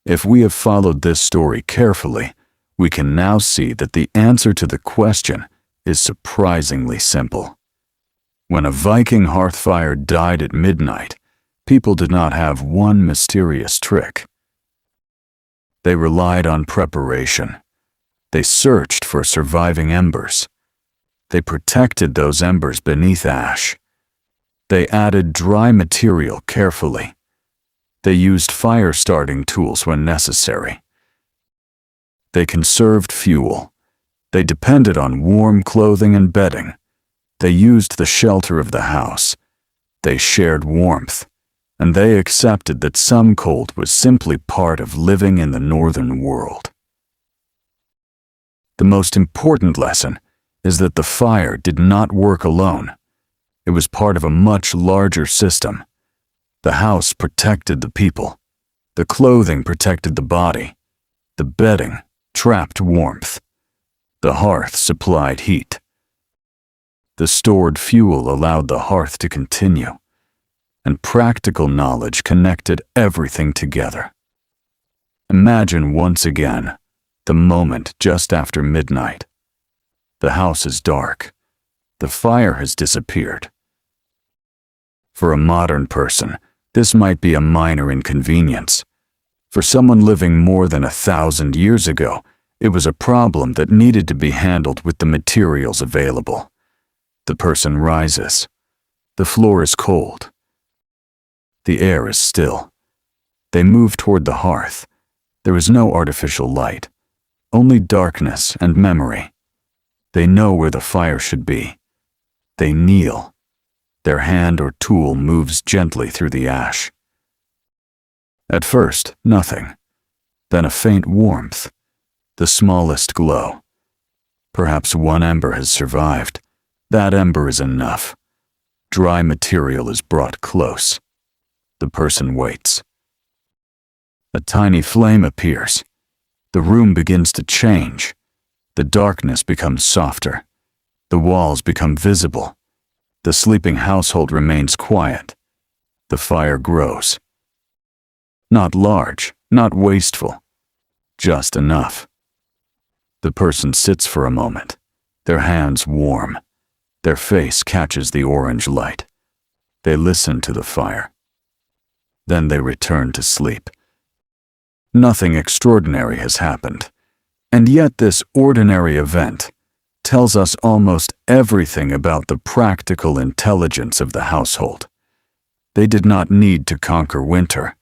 If we have followed this story carefully, we can now see that the answer to the question is surprisingly simple. When a Viking hearth fire died at midnight, people did not have one mysterious trick. They relied on preparation. They searched for surviving embers. They protected those embers beneath ash. They added dry material carefully. They used fire-starting tools when necessary. They conserved fuel. They depended on warm clothing and bedding. They used the shelter of the house. They shared warmth. And they accepted that some cold was simply part of living in the northern world. The most important lesson is that the fire did not work alone. It was part of a much larger system. The house protected the people. The clothing protected the body. The bedding trapped warmth. The hearth supplied heat. The stored fuel allowed the hearth to continue. And practical knowledge connected everything together. Imagine once again the moment just after midnight. The house is dark. The fire has disappeared. For a modern person, this might be a minor inconvenience. For someone living more than 1,000 years ago, it was a problem that needed to be handled with the materials available. The person rises. The floor is cold. The air is still. They move toward the hearth. There is no artificial light, only darkness and memory. They know where the fire should be. They kneel. Their hand or tool moves gently through the ash. At first, nothing. Then a faint warmth, the smallest glow. Perhaps one ember has survived. That ember is enough. Dry material is brought close. The person waits. A tiny flame appears. The room begins to change. The darkness becomes softer. The walls become visible. The sleeping household remains quiet. The fire grows. Not large, not wasteful, just enough. The person sits for a moment, their hands warm. Their face catches the orange light. They listen to the fire. Then they return to sleep. Nothing extraordinary has happened, and yet this ordinary event tells us almost everything about the practical intelligence of the household. They did not need to conquer winter.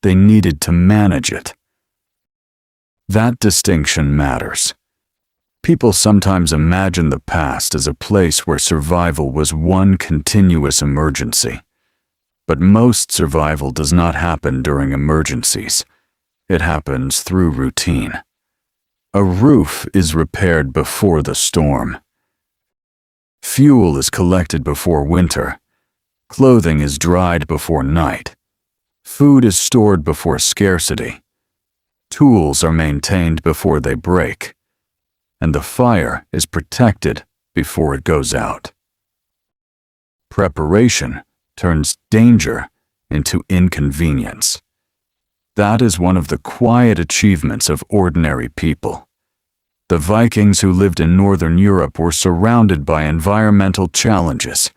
They needed to manage it. That distinction matters. People sometimes imagine the past as a place where survival was one continuous emergency. But most survival does not happen during emergencies. It happens through routine. A roof is repaired before the storm. Fuel is collected before winter. Clothing is dried before night. Food is stored before scarcity. Tools are maintained before they break. And the fire is protected before it goes out. Preparation turns danger into inconvenience. That is one of the quiet achievements of ordinary people. The Vikings who lived in Northern Europe were surrounded by environmental challenges,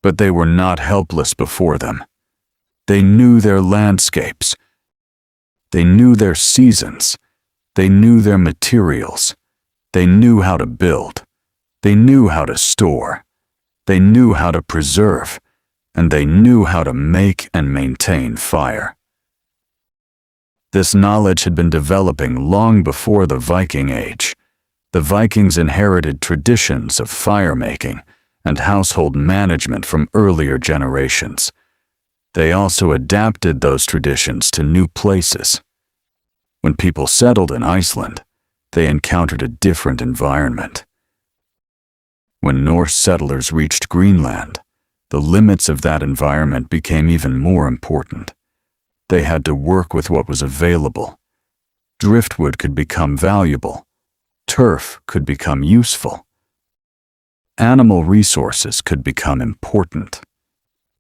but they were not helpless before them. They knew their landscapes. They knew their seasons. They knew their materials. They knew how to build. They knew how to store. They knew how to preserve. And they knew how to make and maintain fire. This knowledge had been developing long before the Viking Age. The Vikings inherited traditions of fire-making and household management from earlier generations. They also adapted those traditions to new places. When people settled in Iceland, they encountered a different environment. When Norse settlers reached Greenland, the limits of that environment became even more important. They had to work with what was available. Driftwood could become valuable. Turf could become useful. Animal resources could become important.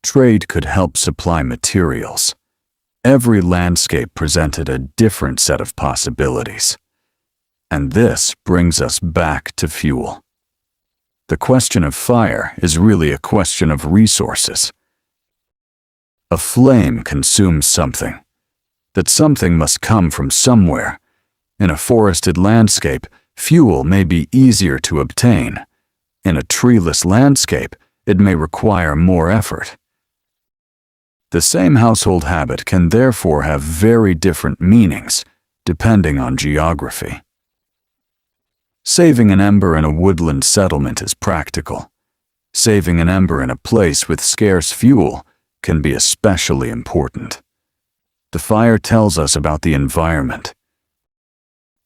Trade could help supply materials. Every landscape presented a different set of possibilities. And this brings us back to fuel. The question of fire is really a question of resources. A flame consumes something. That something must come from somewhere. In a forested landscape, fuel may be easier to obtain. In a treeless landscape, it may require more effort. The same household habit can therefore have very different meanings, depending on geography. Saving an ember in a woodland settlement is practical. Saving an ember in a place with scarce fuel can be especially important. The fire tells us about the environment.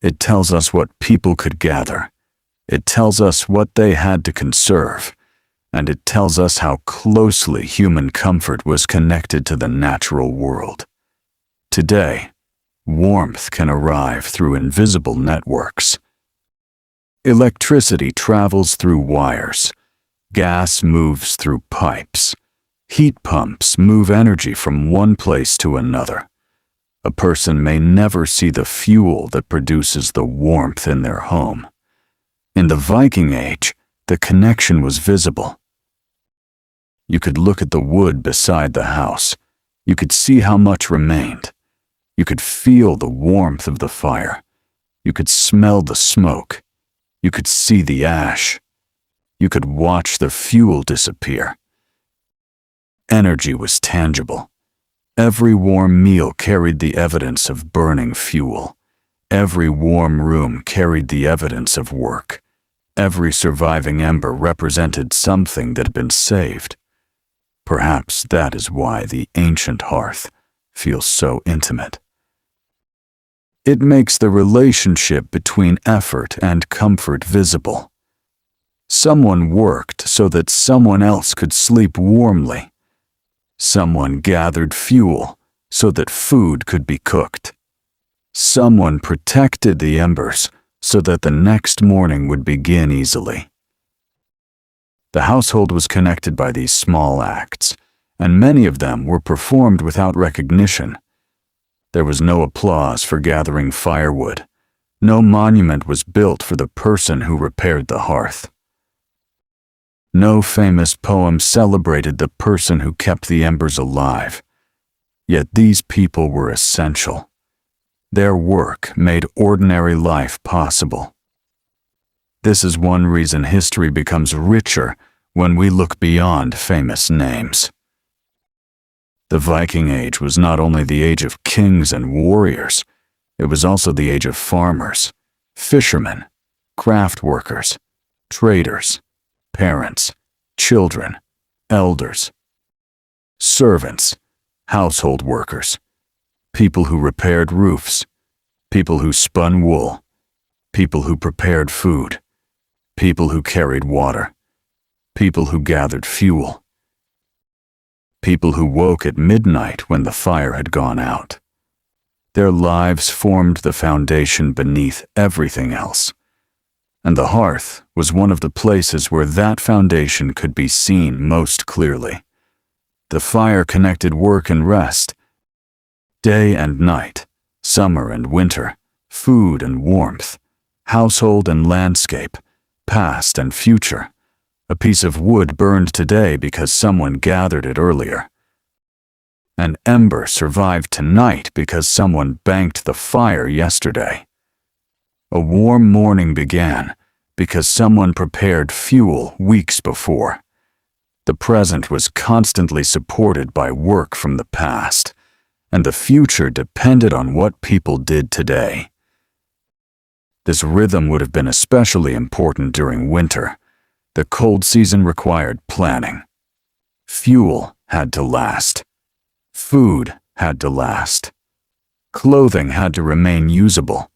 It tells us what people could gather. It tells us what they had to conserve. And it tells us how closely human comfort was connected to the natural world. Today, warmth can arrive through invisible networks. Electricity travels through wires. Gas moves through pipes. Heat pumps move energy from one place to another. A person may never see the fuel that produces the warmth in their home. In the Viking Age, the connection was visible. You could look at the wood beside the house. You could see how much remained. You could feel the warmth of the fire. You could smell the smoke. You could see the ash. You could watch the fuel disappear. Energy was tangible. Every warm meal carried the evidence of burning fuel. Every warm room carried the evidence of work. Every surviving ember represented something that had been saved. Perhaps that is why the ancient hearth feels so intimate. It makes the relationship between effort and comfort visible. Someone worked so that someone else could sleep warmly. Someone gathered fuel so that food could be cooked. Someone protected the embers so that the next morning would begin easily. The household was connected by these small acts, and many of them were performed without recognition. There was no applause for gathering firewood. No monument was built for the person who repaired the hearth. No famous poem celebrated the person who kept the embers alive. Yet these people were essential. Their work made ordinary life possible. This is one reason history becomes richer when we look beyond famous names. The Viking Age was not only the age of kings and warriors, it was also the age of farmers, fishermen, craft workers, traders, parents, children, elders, servants, household workers, people who repaired roofs, people who spun wool, people who prepared food, people who carried water, people who gathered fuel, people who woke at midnight when the fire had gone out. Their lives formed the foundation beneath everything else, and the hearth was one of the places where that foundation could be seen most clearly. The fire connected work and rest, day and night, summer and winter, food and warmth, household and landscape, past and future. A piece of wood burned today because someone gathered it earlier. An ember survived tonight because someone banked the fire yesterday. A warm morning began because someone prepared fuel weeks before. The present was constantly supported by work from the past, and the future depended on what people did today. This rhythm would have been especially important during winter. The cold season required planning. Fuel had to last. Food had to last. Clothing had to remain usable.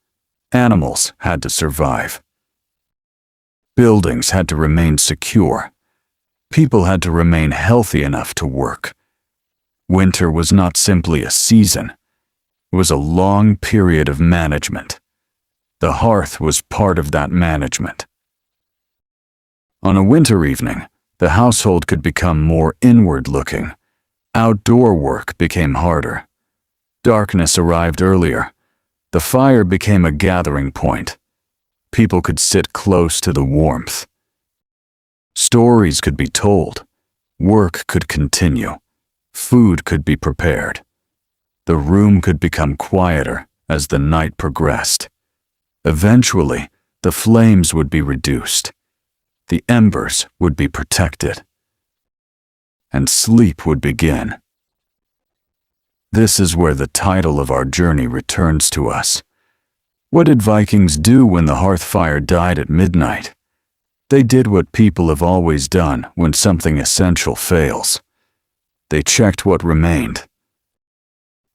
Animals had to survive. Buildings had to remain secure. People had to remain healthy enough to work. Winter was not simply a season. It was a long period of management. The hearth was part of that management. On a winter evening, the household could become more inward-looking. Outdoor work became harder. Darkness arrived earlier. The fire became a gathering point. People could sit close to the warmth. Stories could be told. Work could continue. Food could be prepared. The room could become quieter as the night progressed. Eventually, the flames would be reduced. The embers would be protected. And sleep would begin. This is where the title of our journey returns to us. What did Vikings do when the hearth fire died at midnight? They did what people have always done when something essential fails. They checked what remained.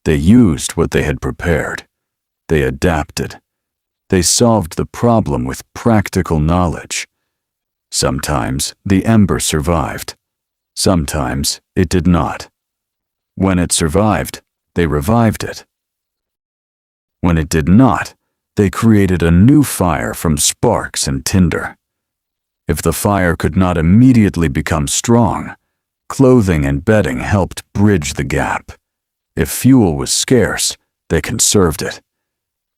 They used what they had prepared. They adapted. They solved the problem with practical knowledge. Sometimes the ember survived. Sometimes it did not. When it survived, they revived it. When it did not, they created a new fire from sparks and tinder. If the fire could not immediately become strong, clothing and bedding helped bridge the gap. If fuel was scarce, they conserved it.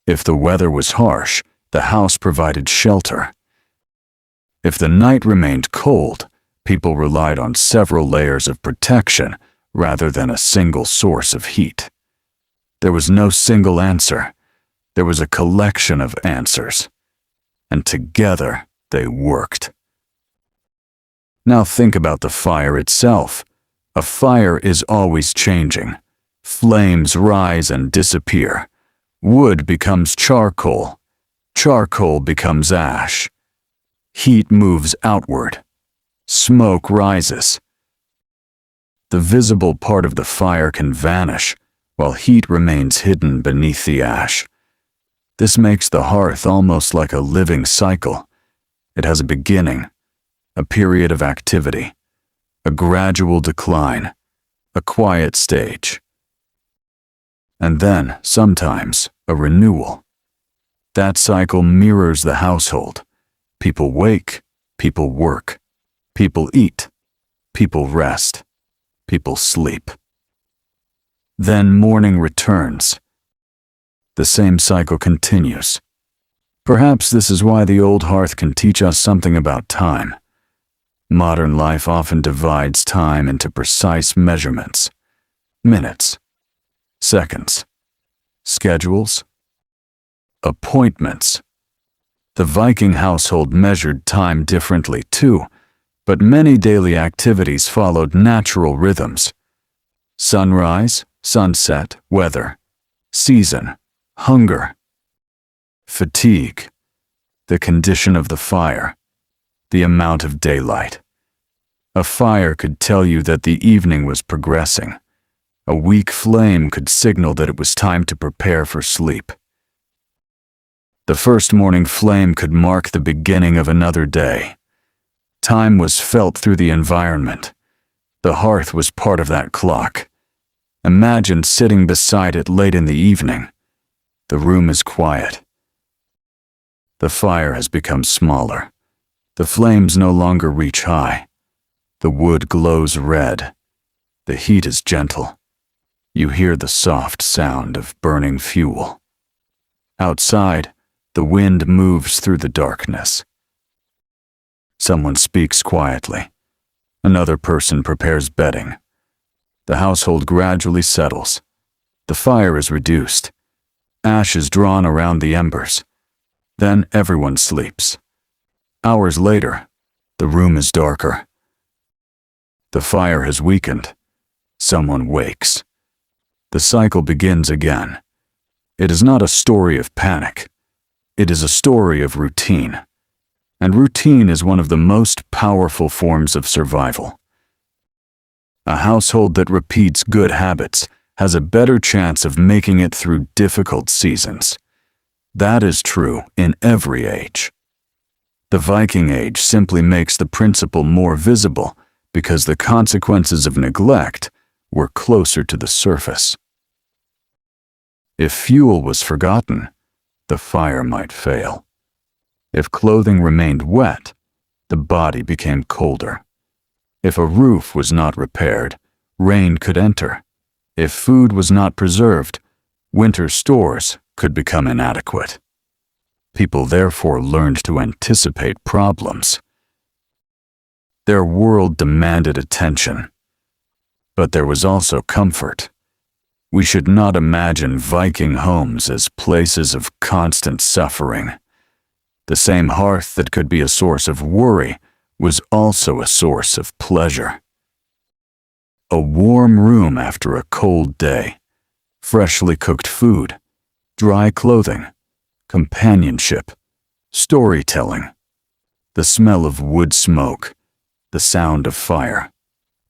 If the weather was harsh, the house provided shelter. If the night remained cold, people relied on several layers of protection rather than a single source of heat. There was no single answer. There was a collection of answers. And together they worked. Now think about the fire itself. A fire is always changing. Flames rise and disappear. Wood becomes charcoal. Charcoal becomes ash. Heat moves outward. Smoke rises. The visible part of the fire can vanish, while heat remains hidden beneath the ash. This makes the hearth almost like a living cycle. It has a beginning, a period of activity, a gradual decline, a quiet stage, and then, sometimes, a renewal. That cycle mirrors the household. People wake, people work, people eat, people rest, people sleep. Then morning returns. The same cycle continues. Perhaps this is why the old hearth can teach us something about time. Modern life often divides time into precise measurements: minutes, seconds, schedules, appointments. The Viking household measured time differently too, but many daily activities followed natural rhythms: sunrise, sunset, weather, season, hunger, fatigue, the condition of the fire, the amount of daylight. A fire could tell you that the evening was progressing. A weak flame could signal that it was time to prepare for sleep. The first morning flame could mark the beginning of another day. Time was felt through the environment. The hearth was part of that clock. Imagine sitting beside it late in the evening. The room is quiet. The fire has become smaller. The flames no longer reach high. The wood glows red. The heat is gentle. You hear the soft sound of burning fuel. Outside, the wind moves through the darkness. Someone speaks quietly. Another person prepares bedding. The household gradually settles. The fire is reduced. Ash is drawn around the embers. Then everyone sleeps. Hours later, the room is darker. The fire has weakened. Someone wakes. The cycle begins again. It is not a story of panic. It is a story of routine. And routine is one of the most powerful forms of survival. A household that repeats good habits has a better chance of making it through difficult seasons. That is true in every age. The Viking Age simply makes the principle more visible because the consequences of neglect were closer to the surface. If fuel was forgotten, the fire might fail. If clothing remained wet, the body became colder. If a roof was not repaired, rain could enter. If food was not preserved, winter stores could become inadequate. People therefore learned to anticipate problems. Their world demanded attention. But there was also comfort. We should not imagine Viking homes as places of constant suffering. The same hearth that could be a source of worry was also a source of pleasure. A warm room after a cold day, freshly cooked food, dry clothing, companionship, storytelling, the smell of wood smoke, the sound of fire,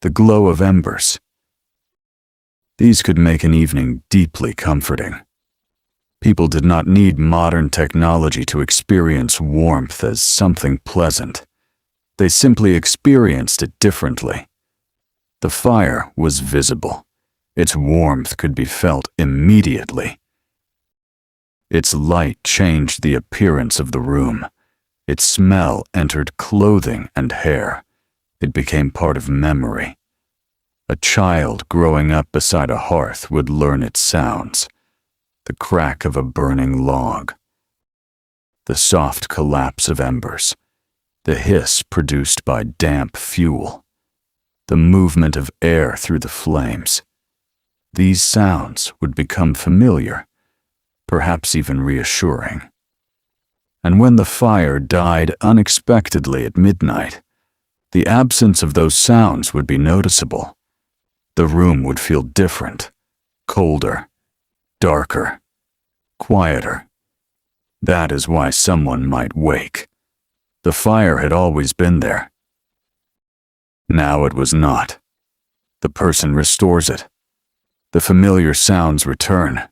the glow of embers. These could make an evening deeply comforting. People did not need modern technology to experience warmth as something pleasant. They simply experienced it differently. The fire was visible. Its warmth could be felt immediately. Its light changed the appearance of the room. Its smell entered clothing and hair. It became part of memory. A child growing up beside a hearth would learn its sounds: the crack of a burning log, the soft collapse of embers, the hiss produced by damp fuel, the movement of air through the flames. these sounds would become familiar, perhaps even reassuring. And when the fire died unexpectedly at midnight, the absence of those sounds would be noticeable. The room would feel different, colder, darker, quieter. That is why someone might wake. The fire had always been there. Now it was not. The person restores it. The familiar sounds return.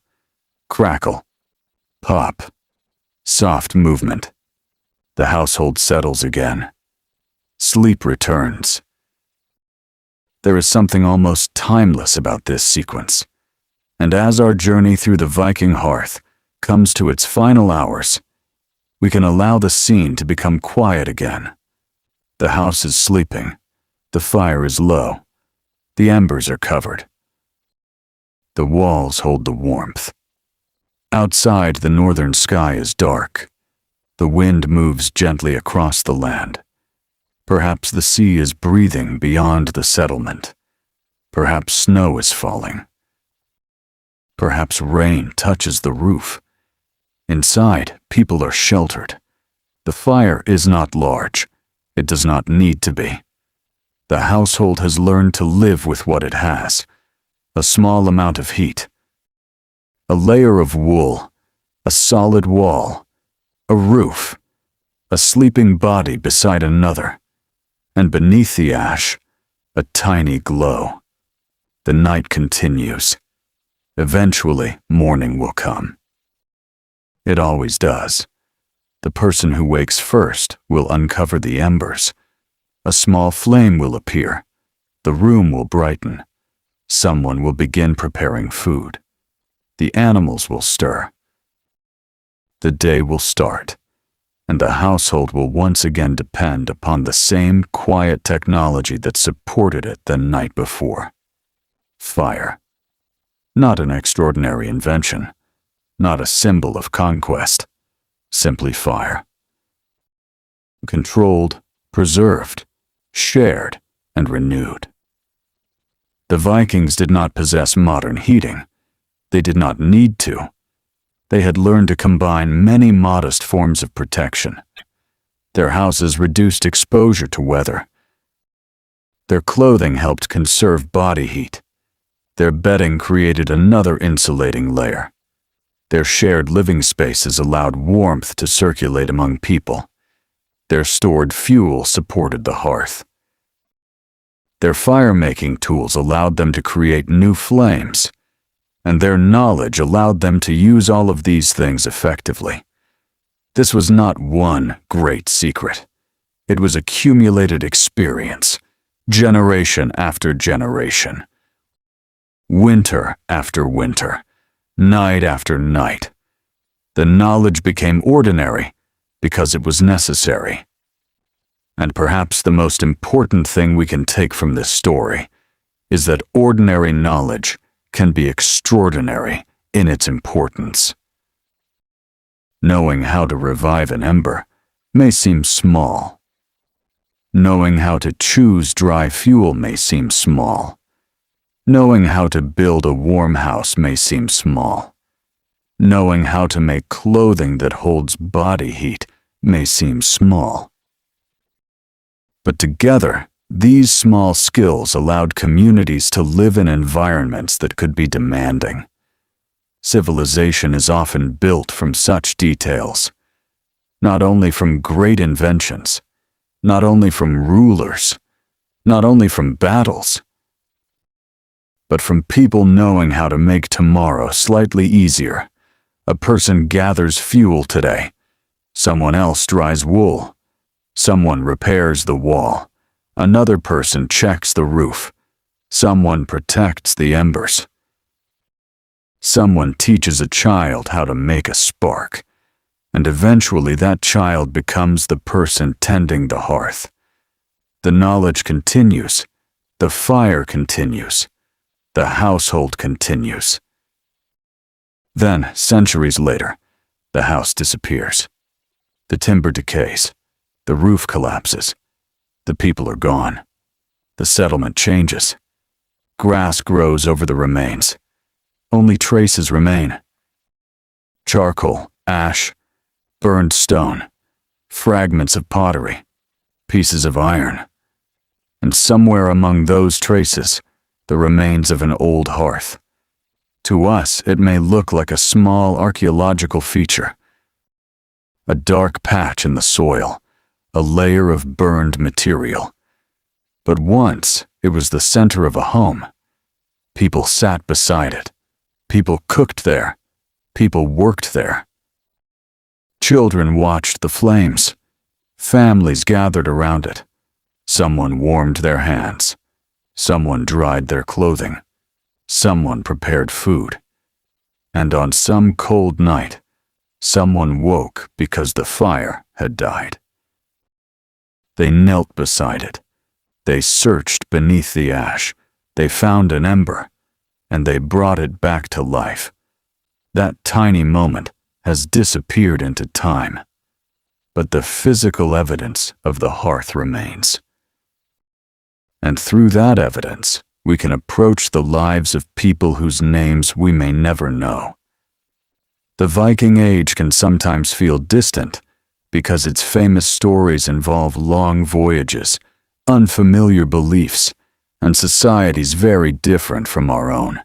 Crackle, pop, soft movement. The household settles again. Sleep returns. There is something almost timeless about this sequence. And as our journey through the Viking hearth comes to its final hours, we can allow the scene to become quiet again. The house is sleeping. The fire is low. The embers are covered. The walls hold the warmth. Outside, the northern sky is dark. The wind moves gently across the land. Perhaps the sea is breathing beyond the settlement. Perhaps snow is falling. Perhaps rain touches the roof. Inside, people are sheltered. The fire is not large. It does not need to be. The household has learned to live with what it has. A small amount of heat. A layer of wool. A solid wall. A roof. A sleeping body beside another. And beneath the ash, a tiny glow. The night continues. Eventually, morning will come. It always does. The person who wakes first will uncover the embers. A small flame will appear. The room will brighten. Someone will begin preparing food. The animals will stir. The day will start, and the household will once again depend upon the same quiet technology that supported it the night before. Fire. Not an extraordinary invention, not a symbol of conquest, simply fire. Controlled, preserved, shared, and renewed. The Vikings did not possess modern heating. They did not need to. They had learned to combine many modest forms of protection. Their houses reduced exposure to weather. Their clothing helped conserve body heat. Their bedding created another insulating layer. Their shared living spaces allowed warmth to circulate among people. Their stored fuel supported the hearth. Their fire-making tools allowed them to create new flames, and their knowledge allowed them to use all of these things effectively. This was not one great secret. It was accumulated experience, generation after generation. Winter after winter, night after night. The knowledge became ordinary because it was necessary. And perhaps the most important thing we can take from this story is that ordinary knowledge can be extraordinary in its importance. Knowing how to revive an ember may seem small. Knowing how to choose dry fuel may seem small. Knowing how to build a warm house may seem small. Knowing how to make clothing that holds body heat may seem small. But together, these small skills allowed communities to live in environments that could be demanding. Civilization is often built from such details, not only from great inventions, not only from rulers, not only from battles, but from people knowing how to make tomorrow slightly easier. A person gathers fuel today. Someone else dries wool. Someone repairs the wall. Another person checks the roof. Someone protects the embers. Someone teaches a child how to make a spark, and eventually that child becomes the person tending the hearth. The knowledge continues. The fire continues. The household continues. Then, centuries later, the house disappears. The timber decays. The roof collapses. The people are gone. The settlement changes. Grass grows over the remains. only traces remain. Charcoal, ash, burned stone, fragments of pottery, pieces of iron, and somewhere among those traces, the remains of an old hearth. To us, it may look like a small archaeological feature, a dark patch in the soil, a layer of burned material. But once, it was the center of a home. People sat beside it. People cooked there. People worked there. Children watched the flames. Families gathered around it. Someone warmed their hands. Someone dried their clothing. Someone prepared food. And on some cold night, someone woke because the fire had died. They knelt beside it. They searched beneath the ash. They found an ember, and they brought it back to life. That tiny moment has disappeared into time, but the physical evidence of the hearth remains. And through that evidence, we can approach the lives of people whose names we may never know. The Viking Age can sometimes feel distant because its famous stories involve long voyages, unfamiliar beliefs, and societies very different from our own.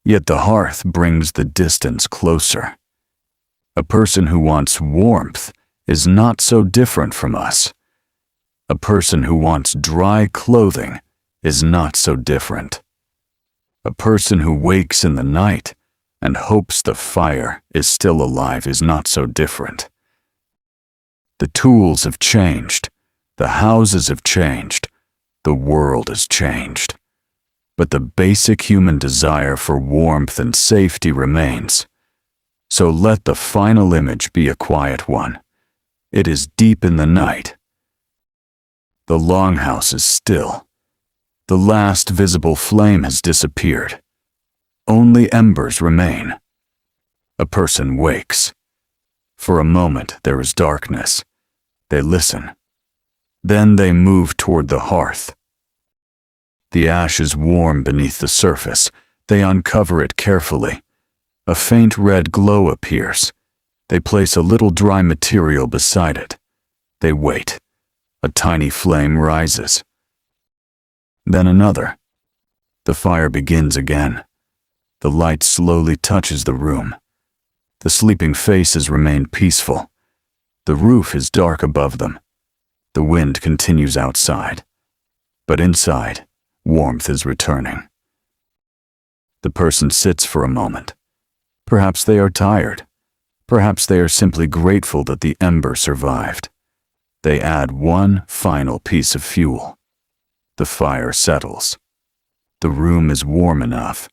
Yet the hearth brings the distance closer. A person who wants warmth is not so different from us. A person who wants dry clothing is not so different. A person who wakes in the night and hopes the fire is still alive is not so different. The tools have changed, the houses have changed, the world has changed. But the basic human desire for warmth and safety remains. So let the final image be a quiet one. It is deep in the night. The longhouse is still. The last visible flame has disappeared. Only embers remain. A person wakes. For a moment there is darkness. They listen. Then they move toward the hearth. The ash is warm beneath the surface. They uncover it carefully. A faint red glow appears. They place a little dry material beside it. They wait. A tiny flame rises. Then another. The fire begins again. The light slowly touches the room. The sleeping faces remain peaceful. The roof is dark above them. The wind continues outside. But inside, warmth is returning. The person sits for a moment. Perhaps they are tired. Perhaps they are simply grateful that the ember survived. They add one final piece of fuel. The fire settles. The room is warm enough.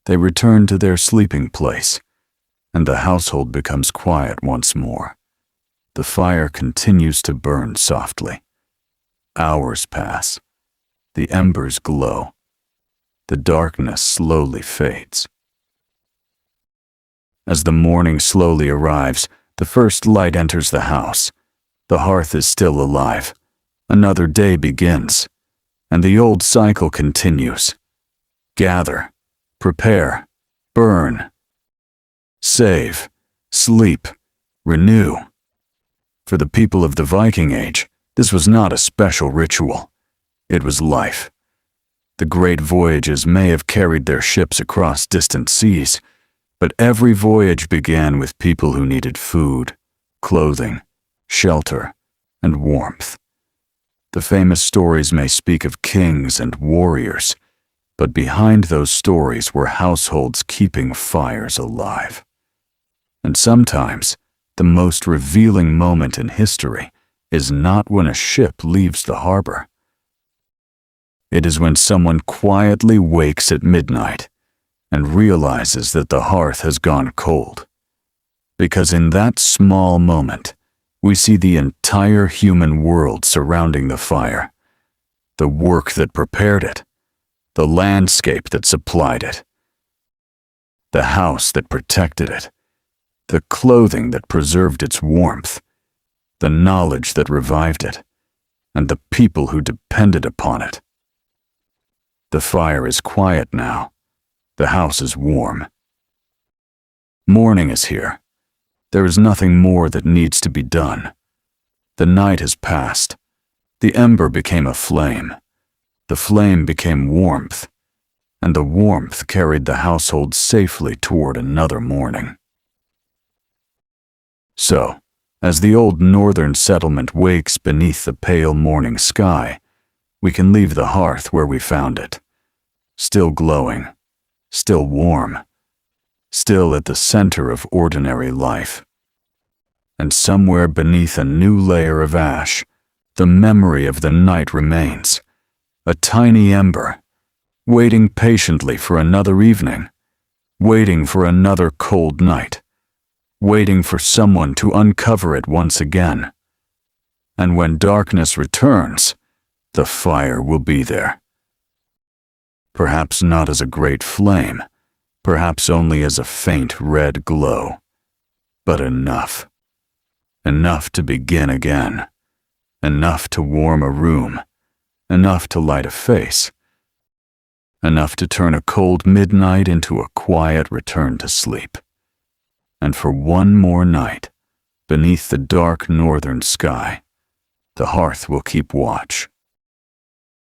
They return to their sleeping place, and the household becomes quiet once more. The fire continues to burn softly. Hours pass. The embers glow. The darkness slowly fades. As the morning slowly arrives, the first light enters the house. The hearth is still alive. Another day begins, and the old cycle continues. Gather, prepare, burn, save, sleep, renew. For the people of the Viking Age, this was not a special ritual. It was life. The great voyages may have carried their ships across distant seas, but every voyage began with people who needed food, clothing, shelter, and warmth. The famous stories may speak of kings and warriors, but behind those stories were households keeping fires alive. And sometimes, the most revealing moment in history is not when a ship leaves the harbor. It is when someone quietly wakes at midnight and realizes that the hearth has gone cold. Because in that small moment, we see the entire human world surrounding the fire, the work that prepared it, the landscape that supplied it, the house that protected it, the clothing that preserved its warmth, the knowledge that revived it, and the people who depended upon it. The fire is quiet now, The house is warm. Morning is here. There is nothing more that needs to be done. The night has passed. The ember became a flame. The flame became warmth, and the warmth carried the household safely toward another morning. So, as the old northern settlement wakes beneath the pale morning sky, we can leave the hearth where we found it, still glowing, still warm, still at the center of ordinary life. And somewhere beneath a new layer of ash, the memory of the night remains, a tiny ember, waiting patiently for another evening, waiting for another cold night, waiting for someone to uncover it once again. And when darkness returns, the fire will be there. Perhaps not as a great flame, perhaps only as a faint red glow, but enough. Enough to begin again, enough to warm a room, enough to light a face, enough to turn a cold midnight into a quiet return to sleep. And for one more night, beneath the dark northern sky, the hearth will keep watch.